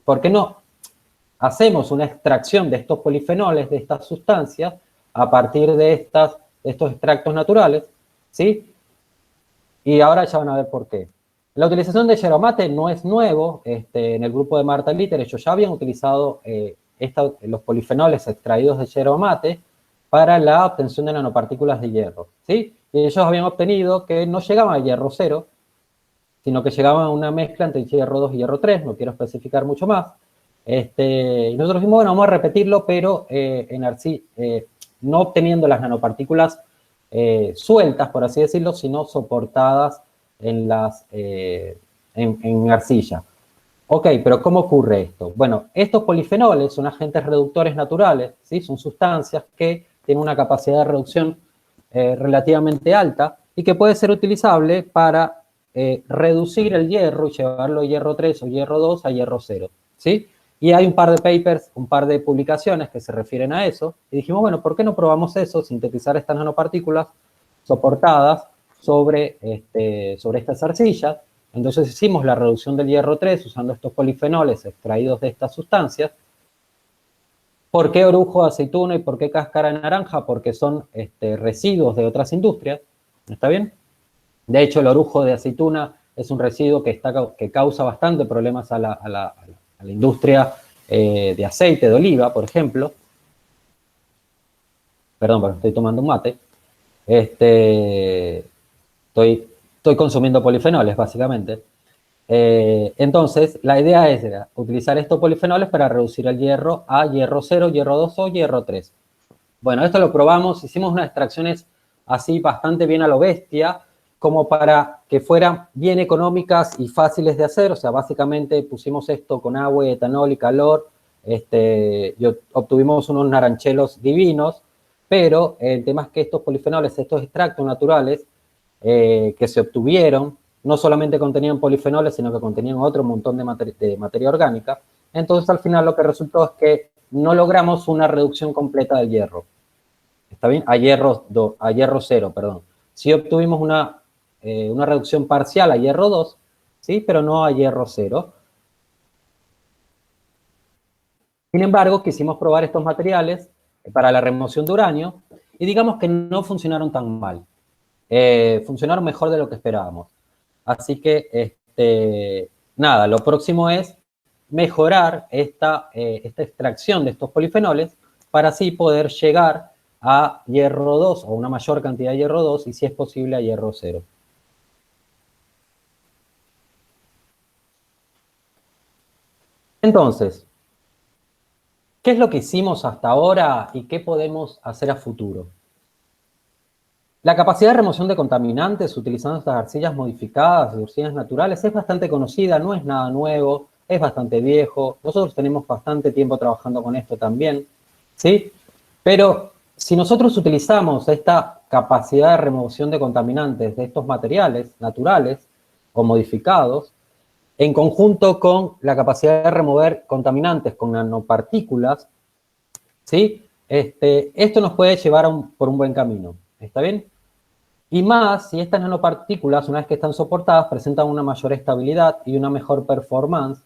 ¿por qué no hacemos una extracción de estos polifenoles, de estas sustancias, a partir de estos extractos naturales, ¿sí? Y ahora ya van a ver por qué. La utilización de yerba mate no es nuevo. En el grupo de Marta Litter ellos ya habían utilizado los polifenoles extraídos de yerba mate para la obtención de nanopartículas de hierro, ¿sí? Y ellos habían obtenido que no llegaban a hierro 0, sino que llegaban a una mezcla entre hierro 2 y hierro 3, no quiero especificar mucho más. Y nosotros dijimos, bueno, vamos a repetirlo, pero no obteniendo las nanopartículas sueltas, por así decirlo, sino soportadas en arcilla. Ok, pero ¿cómo ocurre esto? Bueno, estos polifenoles son agentes reductores naturales, ¿sí? Son sustancias que tienen una capacidad de reducción relativamente alta y que puede ser utilizable para reducir el hierro y llevarlo de hierro 3 o hierro 2 a hierro 0, ¿sí? Y hay un par de papers, un par de publicaciones que se refieren a eso. Y dijimos, bueno, ¿por qué no probamos eso? Sintetizar estas nanopartículas soportadas sobre estas arcillas. Entonces hicimos la reducción del hierro 3 usando estos polifenoles extraídos de estas sustancias. ¿Por qué orujo de aceituna y por qué cáscara de naranja? Porque son residuos de otras industrias. ¿Está bien? De hecho, el orujo de aceituna es un residuo que causa bastante problemas a la industria de aceite de oliva, por ejemplo. Perdón, pero estoy tomando un mate. Estoy consumiendo polifenoles, básicamente. Entonces, la idea es utilizar estos polifenoles para reducir el hierro a hierro 0, hierro 2 o hierro 3. Bueno, esto lo probamos, hicimos unas extracciones así bastante bien a lo bestia, como para que fueran bien económicas y fáciles de hacer. O sea, básicamente pusimos esto con agua, etanol y calor, y obtuvimos unos naranchelos divinos, pero el tema es que estos polifenoles, estos extractos naturales que se obtuvieron, no solamente contenían polifenoles, sino que contenían otro montón de materia orgánica. Entonces, al final lo que resultó es que no logramos una reducción completa del hierro. ¿Está bien? A hierro 0, perdón. Sí obtuvimos una reducción parcial a hierro 2, ¿sí? Pero no a hierro 0. Sin embargo, quisimos probar estos materiales para la remoción de uranio y digamos que no funcionaron tan mal. Funcionaron mejor de lo que esperábamos. Así que, nada, lo próximo es mejorar esta extracción de estos polifenoles para así poder llegar a hierro 2 o una mayor cantidad de hierro 2 y si es posible a hierro 0. Entonces, ¿qué es lo que hicimos hasta ahora y qué podemos hacer a futuro? La capacidad de remoción de contaminantes utilizando estas arcillas modificadas, de arcillas naturales, es bastante conocida, no es nada nuevo, es bastante viejo. Nosotros tenemos bastante tiempo trabajando con esto también, ¿sí? Pero si nosotros utilizamos esta capacidad de remoción de contaminantes de estos materiales naturales o modificados, en conjunto con la capacidad de remover contaminantes con nanopartículas, ¿sí? Esto nos puede llevar por un buen camino, ¿está bien? Y más si estas nanopartículas, una vez que están soportadas, presentan una mayor estabilidad y una mejor performance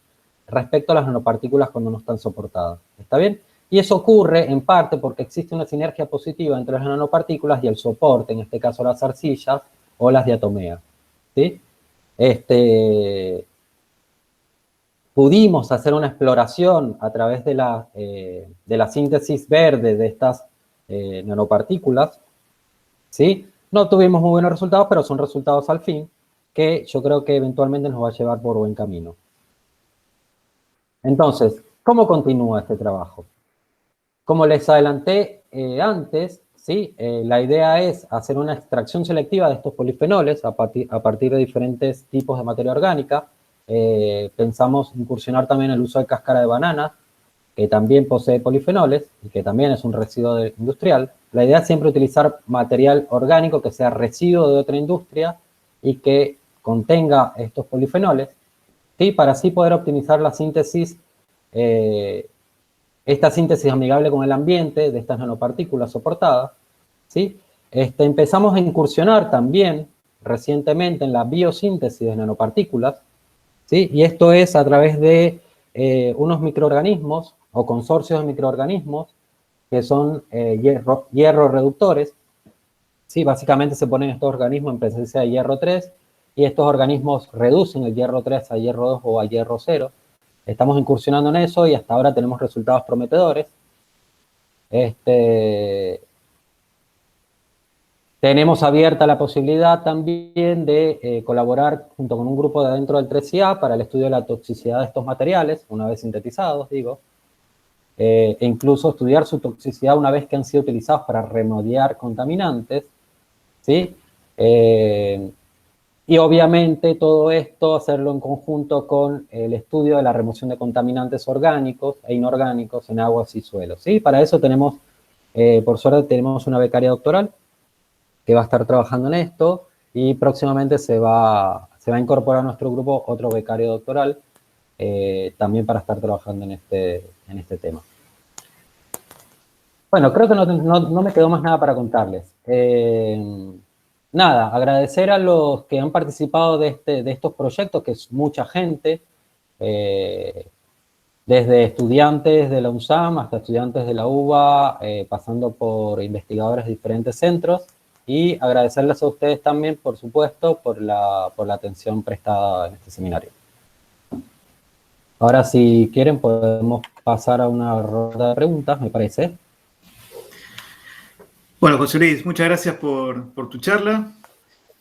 respecto a las nanopartículas cuando no están soportadas, ¿está bien? Y eso ocurre en parte porque existe una sinergia positiva entre las nanopartículas y el soporte, en este caso las arcillas o las diatomeas, ¿sí? Pudimos hacer una exploración a través de la síntesis verde de estas nanopartículas, ¿sí? No tuvimos muy buenos resultados, pero son resultados al fin que yo creo que eventualmente nos va a llevar por buen camino. Entonces, ¿cómo continúa este trabajo? Como les adelanté antes, ¿sí? La idea es hacer una extracción selectiva de estos polifenoles a partir de diferentes tipos de materia orgánica. Pensamos incursionar también el uso de cáscara de banana, que también posee polifenoles y que también es un residuo industrial. La idea es siempre utilizar material orgánico que sea residuo de otra industria y que contenga estos polifenoles, ¿sí? Para así poder optimizar la síntesis, esta síntesis amigable con el ambiente de estas nanopartículas soportadas, ¿sí? Empezamos a incursionar también recientemente en la biosíntesis de nanopartículas, ¿sí? Y esto es a través de unos microorganismos o consorcios de microorganismos que son hierro reductores, ¿sí? Básicamente se ponen estos organismos en presencia de hierro 3 y estos organismos reducen el hierro 3 a hierro 2 o a hierro 0. Estamos incursionando en eso y hasta ahora tenemos resultados prometedores. Tenemos abierta la posibilidad también de colaborar junto con un grupo de dentro del 3IA para el estudio de la toxicidad de estos materiales, una vez sintetizados, digo, e incluso estudiar su toxicidad una vez que han sido utilizados para remediar contaminantes, ¿sí? Y obviamente todo esto hacerlo en conjunto con el estudio de la remoción de contaminantes orgánicos e inorgánicos en aguas y suelos, ¿sí? Para eso tenemos, por suerte, tenemos una becaria doctoral que va a estar trabajando en esto y próximamente se va a incorporar a nuestro grupo otro becario doctoral también para estar trabajando en este tema. Bueno, creo que no me quedó más nada para contarles. Nada, agradecer a los que han participado de estos proyectos, que es mucha gente, desde estudiantes de la UNSAM hasta estudiantes de la UBA, pasando por investigadores de diferentes centros, y agradecerles a ustedes también, por supuesto, por la atención prestada en este seminario. Ahora, si quieren, podemos pasar a una ronda de preguntas, me parece. Bueno, José Luis, muchas gracias por tu charla.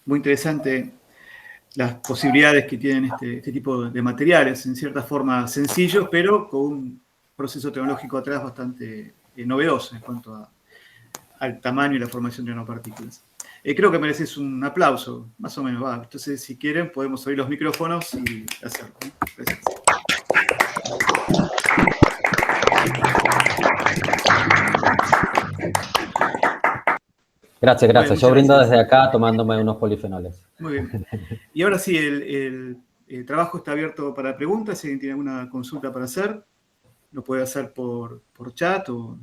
Muy interesante las posibilidades que tienen este tipo de materiales, en cierta forma sencillos, pero con un proceso tecnológico atrás bastante novedoso en cuanto al tamaño y la formación de nanopartículas. Creo que mereces un aplauso, más o menos, va. Entonces, si quieren, podemos abrir los micrófonos y hacerlo. Gracias. Gracias. Bueno, yo brindo gracias. desde acá tomándome unos polifenoles. Muy bien. Y ahora sí, el trabajo está abierto para preguntas. Si alguien tiene alguna consulta para hacer, lo puede hacer por chat o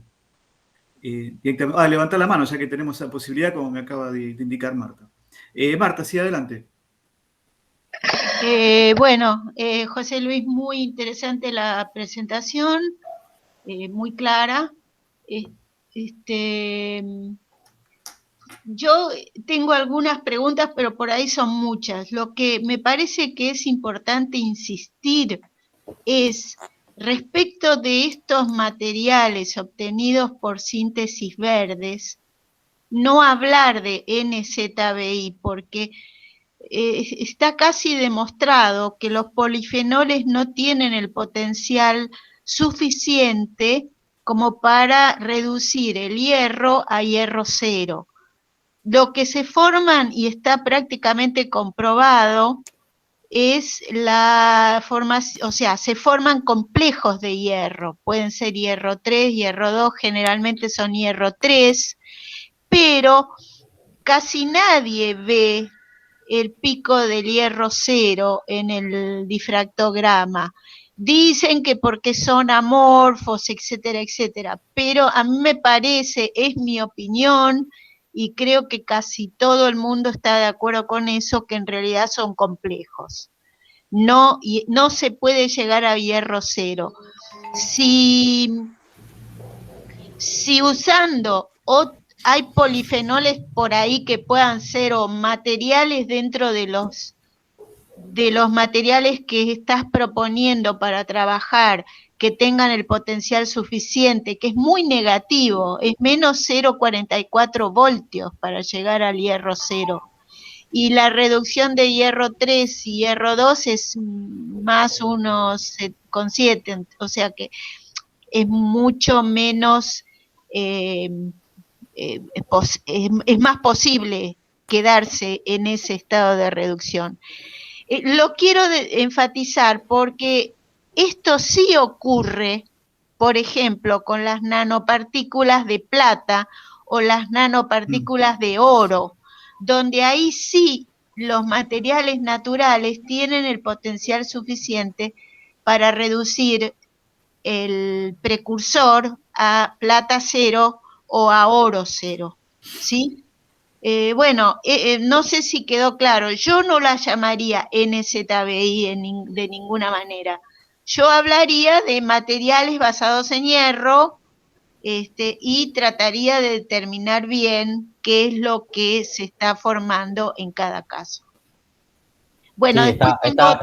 directamente. Levantar la mano, ya que tenemos esa posibilidad, como me acaba de indicar Marta. Marta, sí, adelante. Bueno, José Luis, muy interesante la presentación, muy clara. Yo tengo algunas preguntas, pero por ahí son muchas. Lo que me parece que es importante insistir es respecto de estos materiales obtenidos por síntesis verdes, no hablar de NZBI, porque está casi demostrado que los polifenoles no tienen el potencial suficiente como para reducir el hierro a hierro cero. Lo que se forman, y está prácticamente comprobado, es la formación, o sea, se forman complejos de hierro, pueden ser hierro 3, hierro 2, generalmente son hierro 3, pero casi nadie ve el pico del hierro cero en el difractograma. Dicen que porque son amorfos, etcétera, etcétera, pero a mí me parece, es mi opinión, y creo que casi todo el mundo está de acuerdo con eso, que en realidad son complejos. No se puede llegar a hierro cero. Si usando hay polifenoles por ahí que puedan ser o materiales dentro de los materiales que estás proponiendo para trabajar, que tengan el potencial suficiente, que es muy negativo, es menos 0,44 voltios para llegar al hierro cero. Y la reducción de hierro 3 y hierro 2 es más unos 7, o sea que es mucho menos, es más posible quedarse en ese estado de reducción. Lo quiero enfatizar porque esto sí ocurre, por ejemplo, con las nanopartículas de plata o las nanopartículas de oro, donde ahí sí los materiales naturales tienen el potencial suficiente para reducir el precursor a plata cero o a oro cero, ¿sí? Bueno, no sé si quedó claro, yo no la llamaría NZBI de ninguna manera. Yo hablaría de materiales basados en hierro, y trataría de determinar bien qué es lo que se está formando en cada caso. Bueno, sí, después tengo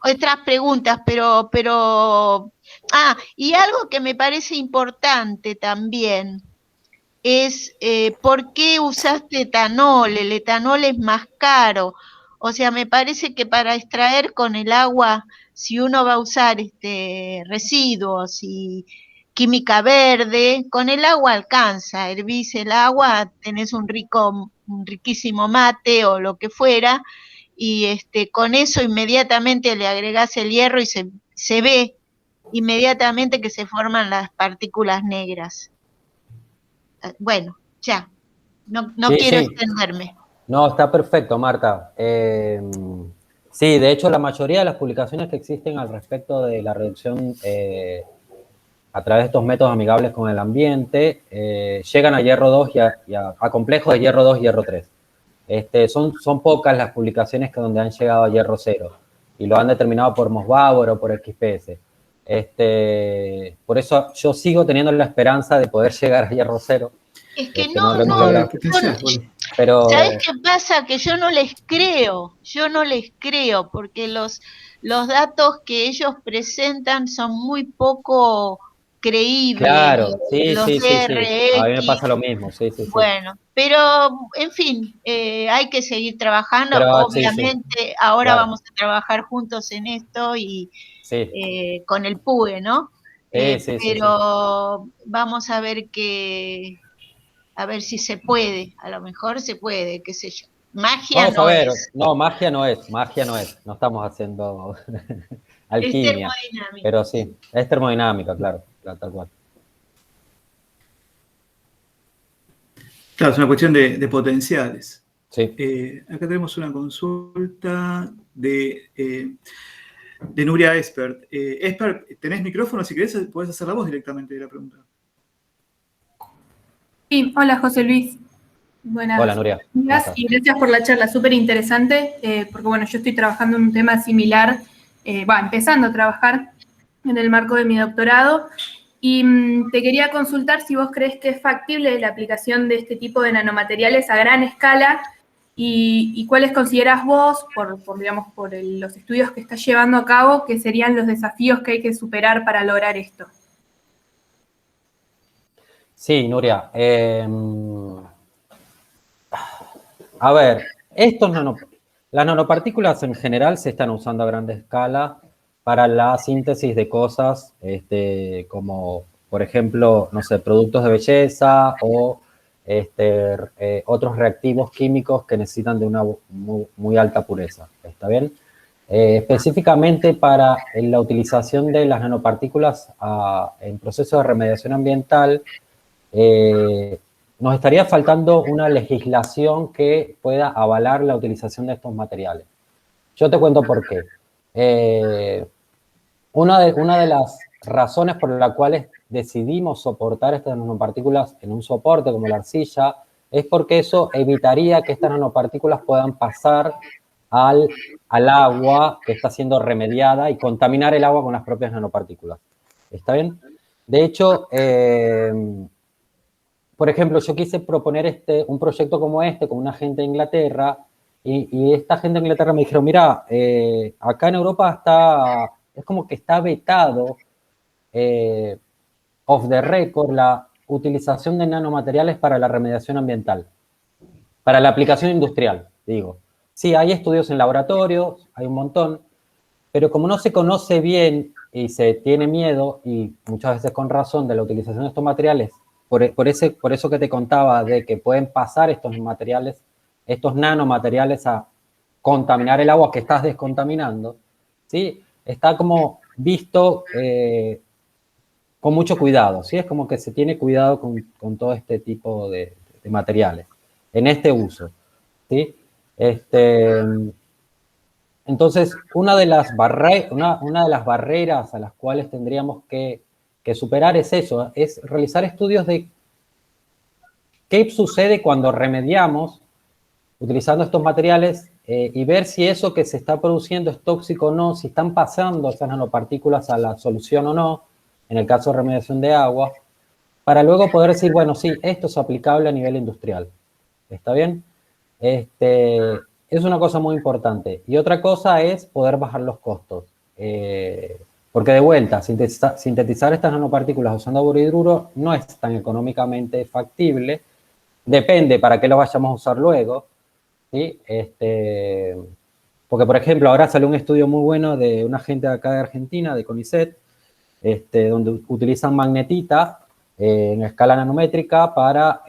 otras preguntas, pero... y algo que me parece importante también es ¿por qué usaste etanol? El etanol es más caro. O sea, me parece que para extraer con el agua, si uno va a usar residuos y química verde, con el agua alcanza. Hervís el agua, tenés un riquísimo mate o lo que fuera, y con eso inmediatamente le agregás el hierro y se ve inmediatamente que se forman las partículas negras. Bueno, ya, no quiero extenderme. No, está perfecto, Marta. Sí, de hecho la mayoría de las publicaciones que existen al respecto de la reducción a través de estos métodos amigables con el ambiente llegan a hierro 2 y a complejos de hierro 2 y hierro 3. Son pocas las publicaciones que donde han llegado a hierro 0 y lo han determinado por Mossbauer o por XPS. Por eso yo sigo teniendo la esperanza de poder llegar a hierro 0. Es que No lo hemos logrado. Pero, ¿sabés qué pasa? Que yo no les creo, porque los datos que ellos presentan son muy poco creíbles. claro, sí, los sí, sí, sí. A mí me RX, pasa lo mismo, sí, sí, sí. bueno, pero en fin, hay que seguir trabajando. Pero, obviamente, sí, ahora claro. vamos a trabajar juntos en esto y Sí. con el PUE, ¿no? Sí. Pero vamos a ver a ver si se puede, a lo mejor se puede, qué sé yo. Magia Vamos a no ver, es. no, magia no es, no estamos haciendo Es alquimia, termodinámica. pero sí, es termodinámica, claro, tal cual. Claro, es una cuestión de potenciales. Sí. Acá tenemos una consulta de Nuria Espert. Espert, ¿tenés micrófono? Si querés, podés hacer la voz directamente de la pregunta. Sí, hola José Luis. Buenas. Hola Nuria. Y gracias por la charla, súper interesante, porque bueno, yo estoy trabajando en un tema similar, empezando a trabajar en el marco de mi doctorado, y te quería consultar si vos crees que es factible la aplicación de este tipo de nanomateriales a gran escala, y cuáles considerás vos, digamos, por los estudios que estás llevando a cabo, que serían los desafíos que hay que superar para lograr esto. Sí, Nuria. A ver, las nanopartículas en general se están usando a gran escala para la síntesis de cosas como, por ejemplo, no sé, productos de belleza o otros reactivos químicos que necesitan de una muy alta pureza. ¿Está bien? Específicamente para la utilización de las nanopartículas en procesos de remediación ambiental, nos estaría faltando una legislación que pueda avalar la utilización de estos materiales. Yo te cuento por qué. Una de las razones por las cuales decidimos soportar estas nanopartículas en un soporte como la arcilla es porque eso evitaría que estas nanopartículas puedan pasar al agua que está siendo remediada y contaminar el agua con las propias nanopartículas. ¿Está bien? De hecho, por ejemplo, yo quise proponer un proyecto como con una gente de Inglaterra, y esta gente de Inglaterra me dijeron, mira, acá en Europa es como que está vetado off the record la utilización de nanomateriales para la remediación ambiental, para la aplicación industrial, digo. Sí, hay estudios en laboratorios, hay un montón, pero como no se conoce bien y se tiene miedo, y muchas veces con razón, de la utilización de estos materiales, por eso que te contaba de que pueden pasar estos nanomateriales a contaminar el agua que estás descontaminando, ¿sí? Está como visto con mucho cuidado, ¿sí? Es como que se tiene cuidado con todo este tipo de materiales en este uso, ¿sí? Entonces, una de las barreras a las cuales tendríamos que superar es eso, es realizar estudios de qué sucede cuando remediamos utilizando estos materiales y ver si eso que se está produciendo es tóxico o no, si están pasando esas nanopartículas a la solución o no, en el caso de remediación de agua, para luego poder decir, bueno, sí, esto es aplicable a nivel industrial. ¿Está bien? Es una cosa muy importante. Y otra cosa es poder bajar los costos. Porque de vuelta, sintetizar estas nanopartículas usando borohidruro no es tan económicamente factible. Depende para qué lo vayamos a usar luego, ¿sí? Porque, por ejemplo, ahora salió un estudio muy bueno de una gente de acá de Argentina, de CONICET, donde utilizan magnetita en escala nanométrica para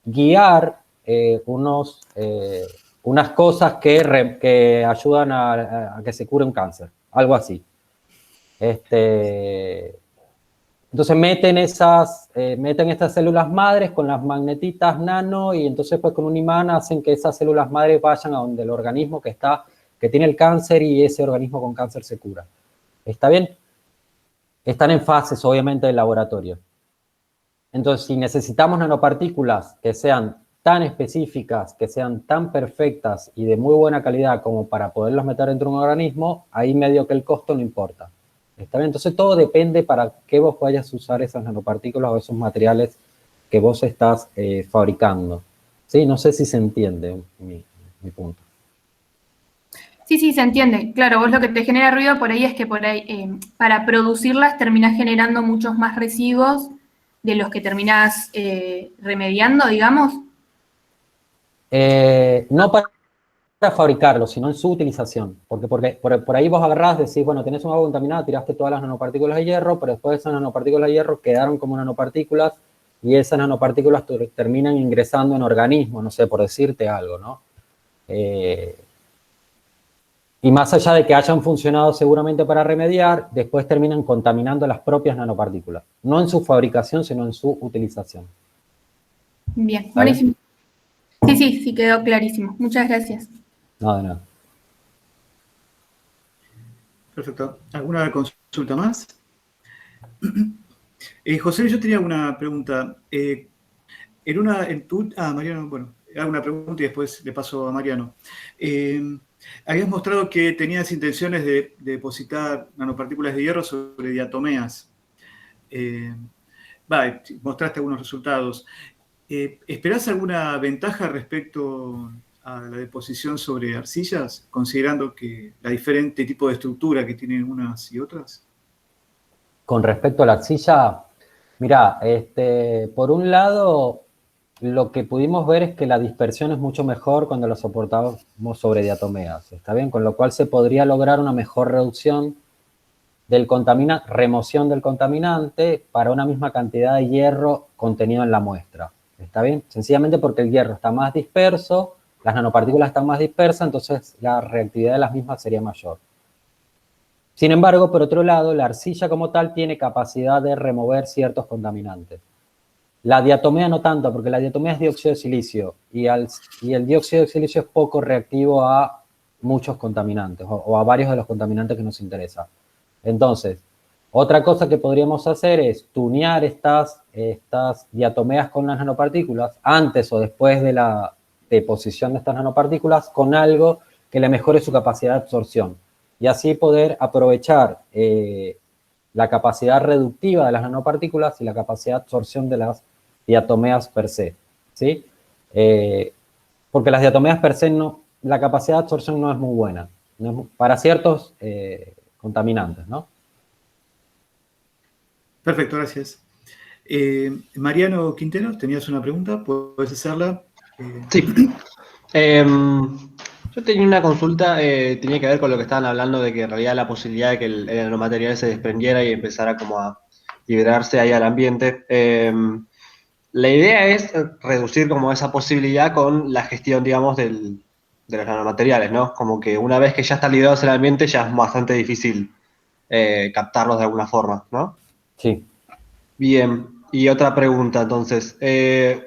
guiar unas cosas que ayudan a que se cure un cáncer, algo así. Entonces meten estas células madres con las magnetitas nano, y entonces pues con un imán hacen que esas células madres vayan a donde el organismo que que tiene el cáncer y ese organismo con cáncer se cura. ¿Está bien? Están en fases, obviamente, del laboratorio. Entonces, si necesitamos nanopartículas que sean tan específicas, que sean tan perfectas y de muy buena calidad como para poderlos meter dentro de un organismo, ahí medio que el costo no importa. ¿Está bien? Entonces, todo depende para qué vos vayas a usar esas nanopartículas o esos materiales que vos estás fabricando. ¿Sí? No sé si se entiende mi punto. Sí, sí, se entiende. Claro, vos lo que te genera ruido por ahí es que por ahí, para producirlas terminás generando muchos más residuos de los que terminás remediando, digamos. No para fabricarlo, sino en su utilización. Porque por ahí vos agarrás, decís, bueno, tenés un agua contaminada, tiraste todas las nanopartículas de hierro, pero después esas nanopartículas de hierro quedaron como nanopartículas y esas nanopartículas terminan ingresando en organismos, no sé, por decirte algo, ¿no? Y más allá de que hayan funcionado seguramente para remediar, después terminan contaminando las propias nanopartículas. No en su fabricación, sino en su utilización. Bien, buenísimo. Sí, sí quedó clarísimo. Muchas gracias. No, de nada. Perfecto. ¿Alguna consulta más? José, yo tenía una pregunta. Mariano, bueno, hago una pregunta y después le paso a Mariano. Habías mostrado que tenías intenciones de depositar nanopartículas de hierro sobre diatomeas. Mostraste algunos resultados. ¿Esperás alguna ventaja respecto a la deposición sobre arcillas, considerando que la diferente tipo de estructura que tienen unas y otras? Con respecto a la arcilla, mirá, por un lado, lo que pudimos ver es que la dispersión es mucho mejor cuando la soportamos sobre diatomeas, ¿está bien? Con lo cual se podría lograr una mejor reducción del contaminante, remoción del contaminante para una misma cantidad de hierro contenido en la muestra, ¿está bien? Sencillamente porque el hierro está más disperso, las nanopartículas están más dispersas, entonces la reactividad de las mismas sería mayor. Sin embargo, por otro lado, la arcilla como tal tiene capacidad de remover ciertos contaminantes. La diatomea no tanto, porque la diatomea es dióxido de silicio y el dióxido de silicio es poco reactivo a muchos contaminantes o a varios de los contaminantes que nos interesan. Entonces, otra cosa que podríamos hacer es tunear estas diatomeas con las nanopartículas antes o después de la deposición de estas nanopartículas con algo que le mejore su capacidad de absorción y así poder aprovechar la capacidad reductiva de las nanopartículas y la capacidad de absorción de las diatomeas per se, ¿sí? Porque las diatomeas per se, la capacidad de absorción no es muy buena, para ciertos contaminantes, ¿no? Perfecto, gracias. Mariano Quintero, ¿tenías una pregunta? ¿Puedes hacerla? Sí. Yo tenía una consulta, tenía que ver con lo que estaban hablando de que en realidad la posibilidad de que el nanomaterial se desprendiera y empezara como a liberarse ahí al ambiente. La idea es reducir como esa posibilidad con la gestión, digamos, de los nanomateriales, ¿no? Como que una vez que ya están liberados al ambiente ya es bastante difícil captarlos de alguna forma, ¿no? Sí. Bien, y otra pregunta, entonces,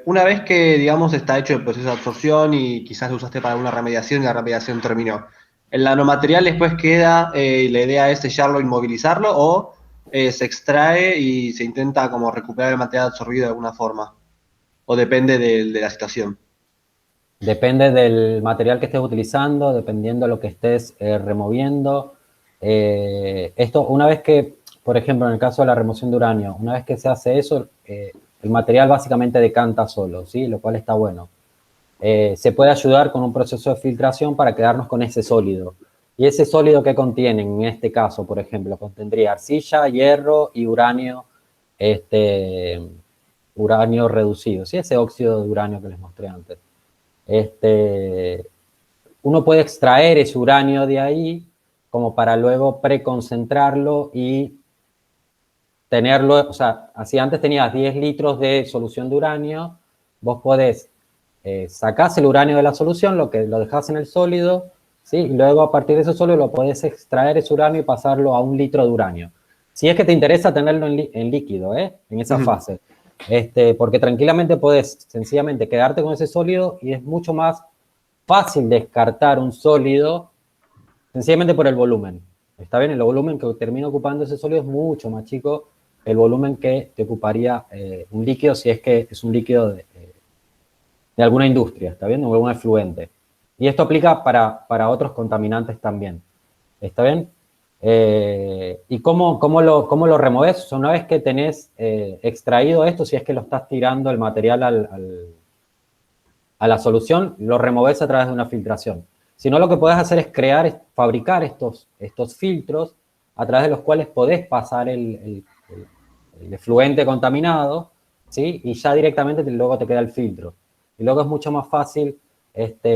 una vez que, digamos, está hecho el proceso de absorción y quizás lo usaste para una remediación y la remediación terminó, ¿el nanomaterial después queda, la idea es sellarlo, inmovilizarlo o se extrae y se intenta como recuperar el material absorbido de alguna forma? ¿O depende de la situación? Depende del material que estés utilizando, dependiendo de lo que estés removiendo. Esto, una vez que, por ejemplo, en el caso de la remoción de uranio, una vez que se hace eso, el material básicamente decanta solo, ¿sí? Lo cual está bueno. Se puede ayudar con un proceso de filtración para quedarnos con ese sólido. Y ese sólido que contiene, en este caso, por ejemplo, contendría arcilla, hierro y uranio, uranio reducido, ¿sí? Ese óxido de uranio que les mostré antes. Uno puede extraer ese uranio de ahí como para luego preconcentrarlo y tenerlo, o sea, así antes tenías 10 litros de solución de uranio, vos podés sacás el uranio de la solución, lo dejás en el sólido, ¿sí? Y luego a partir de ese sólido lo podés extraer ese uranio y pasarlo a 1 litro de uranio. Si es que te interesa tenerlo en líquido, en esa fase. Porque tranquilamente podés sencillamente quedarte con ese sólido y es mucho más fácil descartar un sólido sencillamente por el volumen. ¿Está bien? El volumen que termina ocupando ese sólido es mucho más chico el volumen que te ocuparía un líquido si es que es un líquido de alguna industria, ¿está bien? O algún efluente. Y esto aplica para otros contaminantes también. ¿Está bien? ¿Y cómo lo removes? O sea, una vez que tenés extraído esto, si es que lo estás tirando el material a la solución, lo removes a través de una filtración. Si no, lo que podés hacer es fabricar estos filtros a través de los cuales podés pasar el efluente contaminado, ¿sí? Y ya directamente luego te queda el filtro. Y luego es mucho más fácil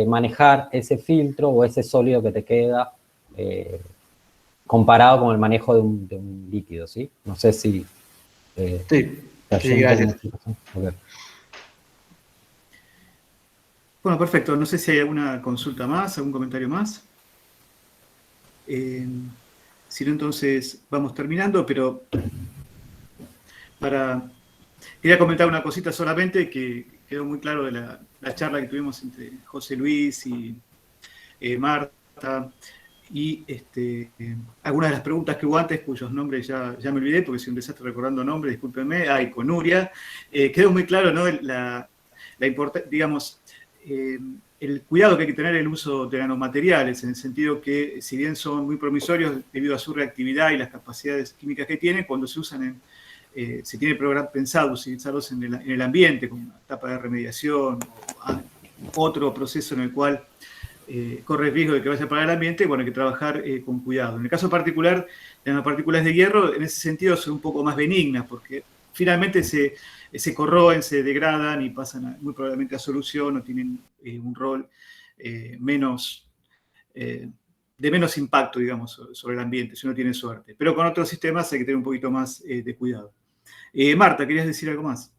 manejar ese filtro o ese sólido que te queda comparado con el manejo de un líquido, ¿sí? No sé si... sí, gracias. Okay. Bueno, perfecto. No sé si hay alguna consulta más, algún comentario más. Si no, entonces vamos terminando, pero quería comentar una cosita solamente que quedó muy claro de la charla que tuvimos entre José Luis y Marta, y algunas de las preguntas que hubo antes, cuyos nombres ya me olvidé, porque si empezaste recordando nombres, discúlpenme, con Nuria, quedó muy claro, ¿no? La importancia, digamos, el cuidado que hay que tener en el uso de nanomateriales, en el sentido que, si bien son muy promisorios debido a su reactividad y las capacidades químicas que tienen, cuando se usan se tiene pensado utilizarlos en el ambiente, como una etapa de remediación o otro proceso en el cual corre el riesgo de que vaya para el ambiente, bueno, hay que trabajar con cuidado. En el caso particular, las nanopartículas de hierro, en ese sentido, son un poco más benignas, porque finalmente se corroen, se degradan y pasan muy probablemente a solución o tienen un rol de menos impacto, digamos, sobre el ambiente, si uno tiene suerte. Pero con otros sistemas hay que tener un poquito más de cuidado. Marta, ¿querías decir algo más?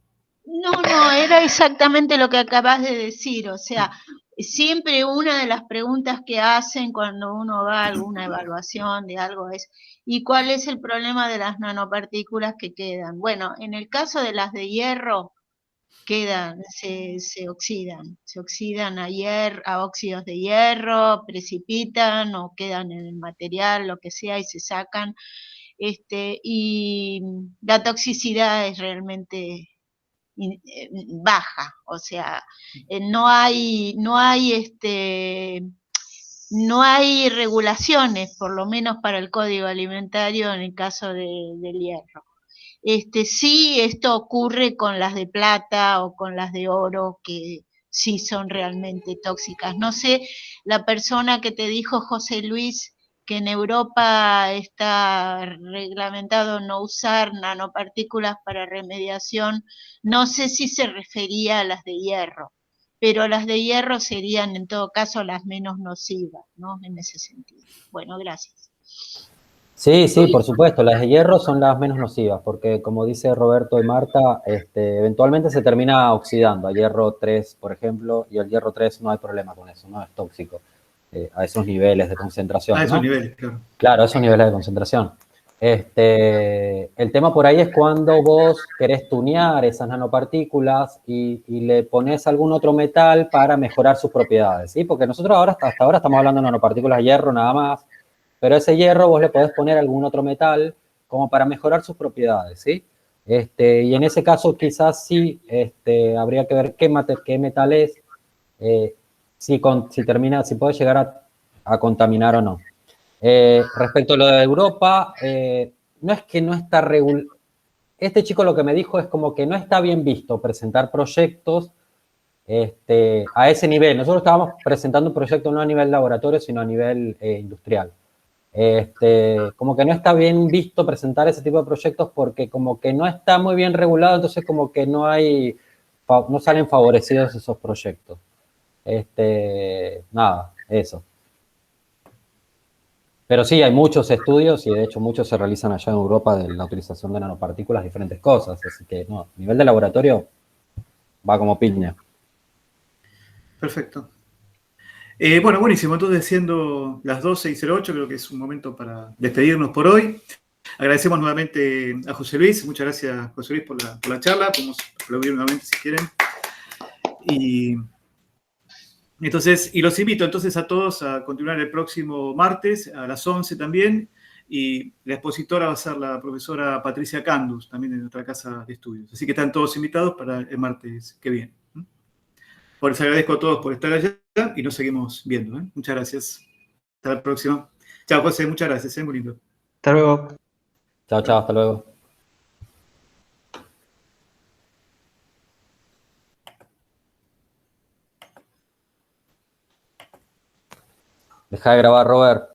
No, era exactamente lo que acabas de decir, o sea, siempre una de las preguntas que hacen cuando uno va a alguna evaluación de algo es, ¿y cuál es el problema de las nanopartículas que quedan? Bueno, en el caso de las de hierro, se oxidan a óxidos de hierro, precipitan o quedan en el material, lo que sea, y se sacan, y la toxicidad es realmente baja, o sea, no hay regulaciones, por lo menos para el código alimentario en el caso del hierro. Sí, esto ocurre con las de plata o con las de oro, que sí son realmente tóxicas. No sé, la persona que te dijo, José Luis, que en Europa está reglamentado no usar nanopartículas para remediación, no sé si se refería a las de hierro, pero las de hierro serían en todo caso las menos nocivas, ¿no? En ese sentido. Bueno, gracias. Sí, por supuesto, las de hierro son las menos nocivas, porque como dice Roberto y Marta, eventualmente se termina oxidando a hierro 3, por ejemplo, y el hierro 3 no hay problema con eso, no es tóxico a esos niveles de concentración. A esos ¿no? niveles, claro. Claro, a esos niveles de concentración. El tema por ahí es cuando vos querés tunear esas nanopartículas y le pones algún otro metal para mejorar sus propiedades, ¿sí? Porque nosotros hasta ahora estamos hablando de nanopartículas de hierro nada más, pero a ese hierro vos le podés poner algún otro metal como para mejorar sus propiedades, ¿sí? Y en ese caso quizás sí habría que ver qué metal es, si puede llegar a contaminar o no. Respecto a lo de Europa, no es que no está regulado. Este chico lo que me dijo es como que no está bien visto presentar proyectos a ese nivel. Nosotros estábamos presentando un proyecto no a nivel laboratorio, sino a nivel industrial. Como que no está bien visto presentar ese tipo de proyectos porque como que no está muy bien regulado, entonces como que no salen favorecidos esos proyectos. Nada, eso. Pero sí, hay muchos estudios y de hecho muchos se realizan allá en Europa de la utilización de nanopartículas, diferentes cosas. Así que no, a nivel de laboratorio va como piña. Perfecto. Bueno, buenísimo. Entonces, siendo las 12:08, creo que es un momento para despedirnos por hoy. Agradecemos nuevamente a José Luis. Muchas gracias, José Luis, por la charla. Podemos aplaudir nuevamente si quieren. Y Entonces, y los invito entonces a todos a continuar el próximo martes a las 11 también, y la expositora va a ser la profesora Patricia Candus, también de nuestra casa de estudios. Así que están todos invitados para el martes que viene. Por eso agradezco a todos por estar allá y nos seguimos viendo. Muchas gracias. Hasta la próxima. Chao, José, muchas gracias. Muy lindo. Hasta luego. Chao, chao, hasta luego. Deja de grabar, Robert.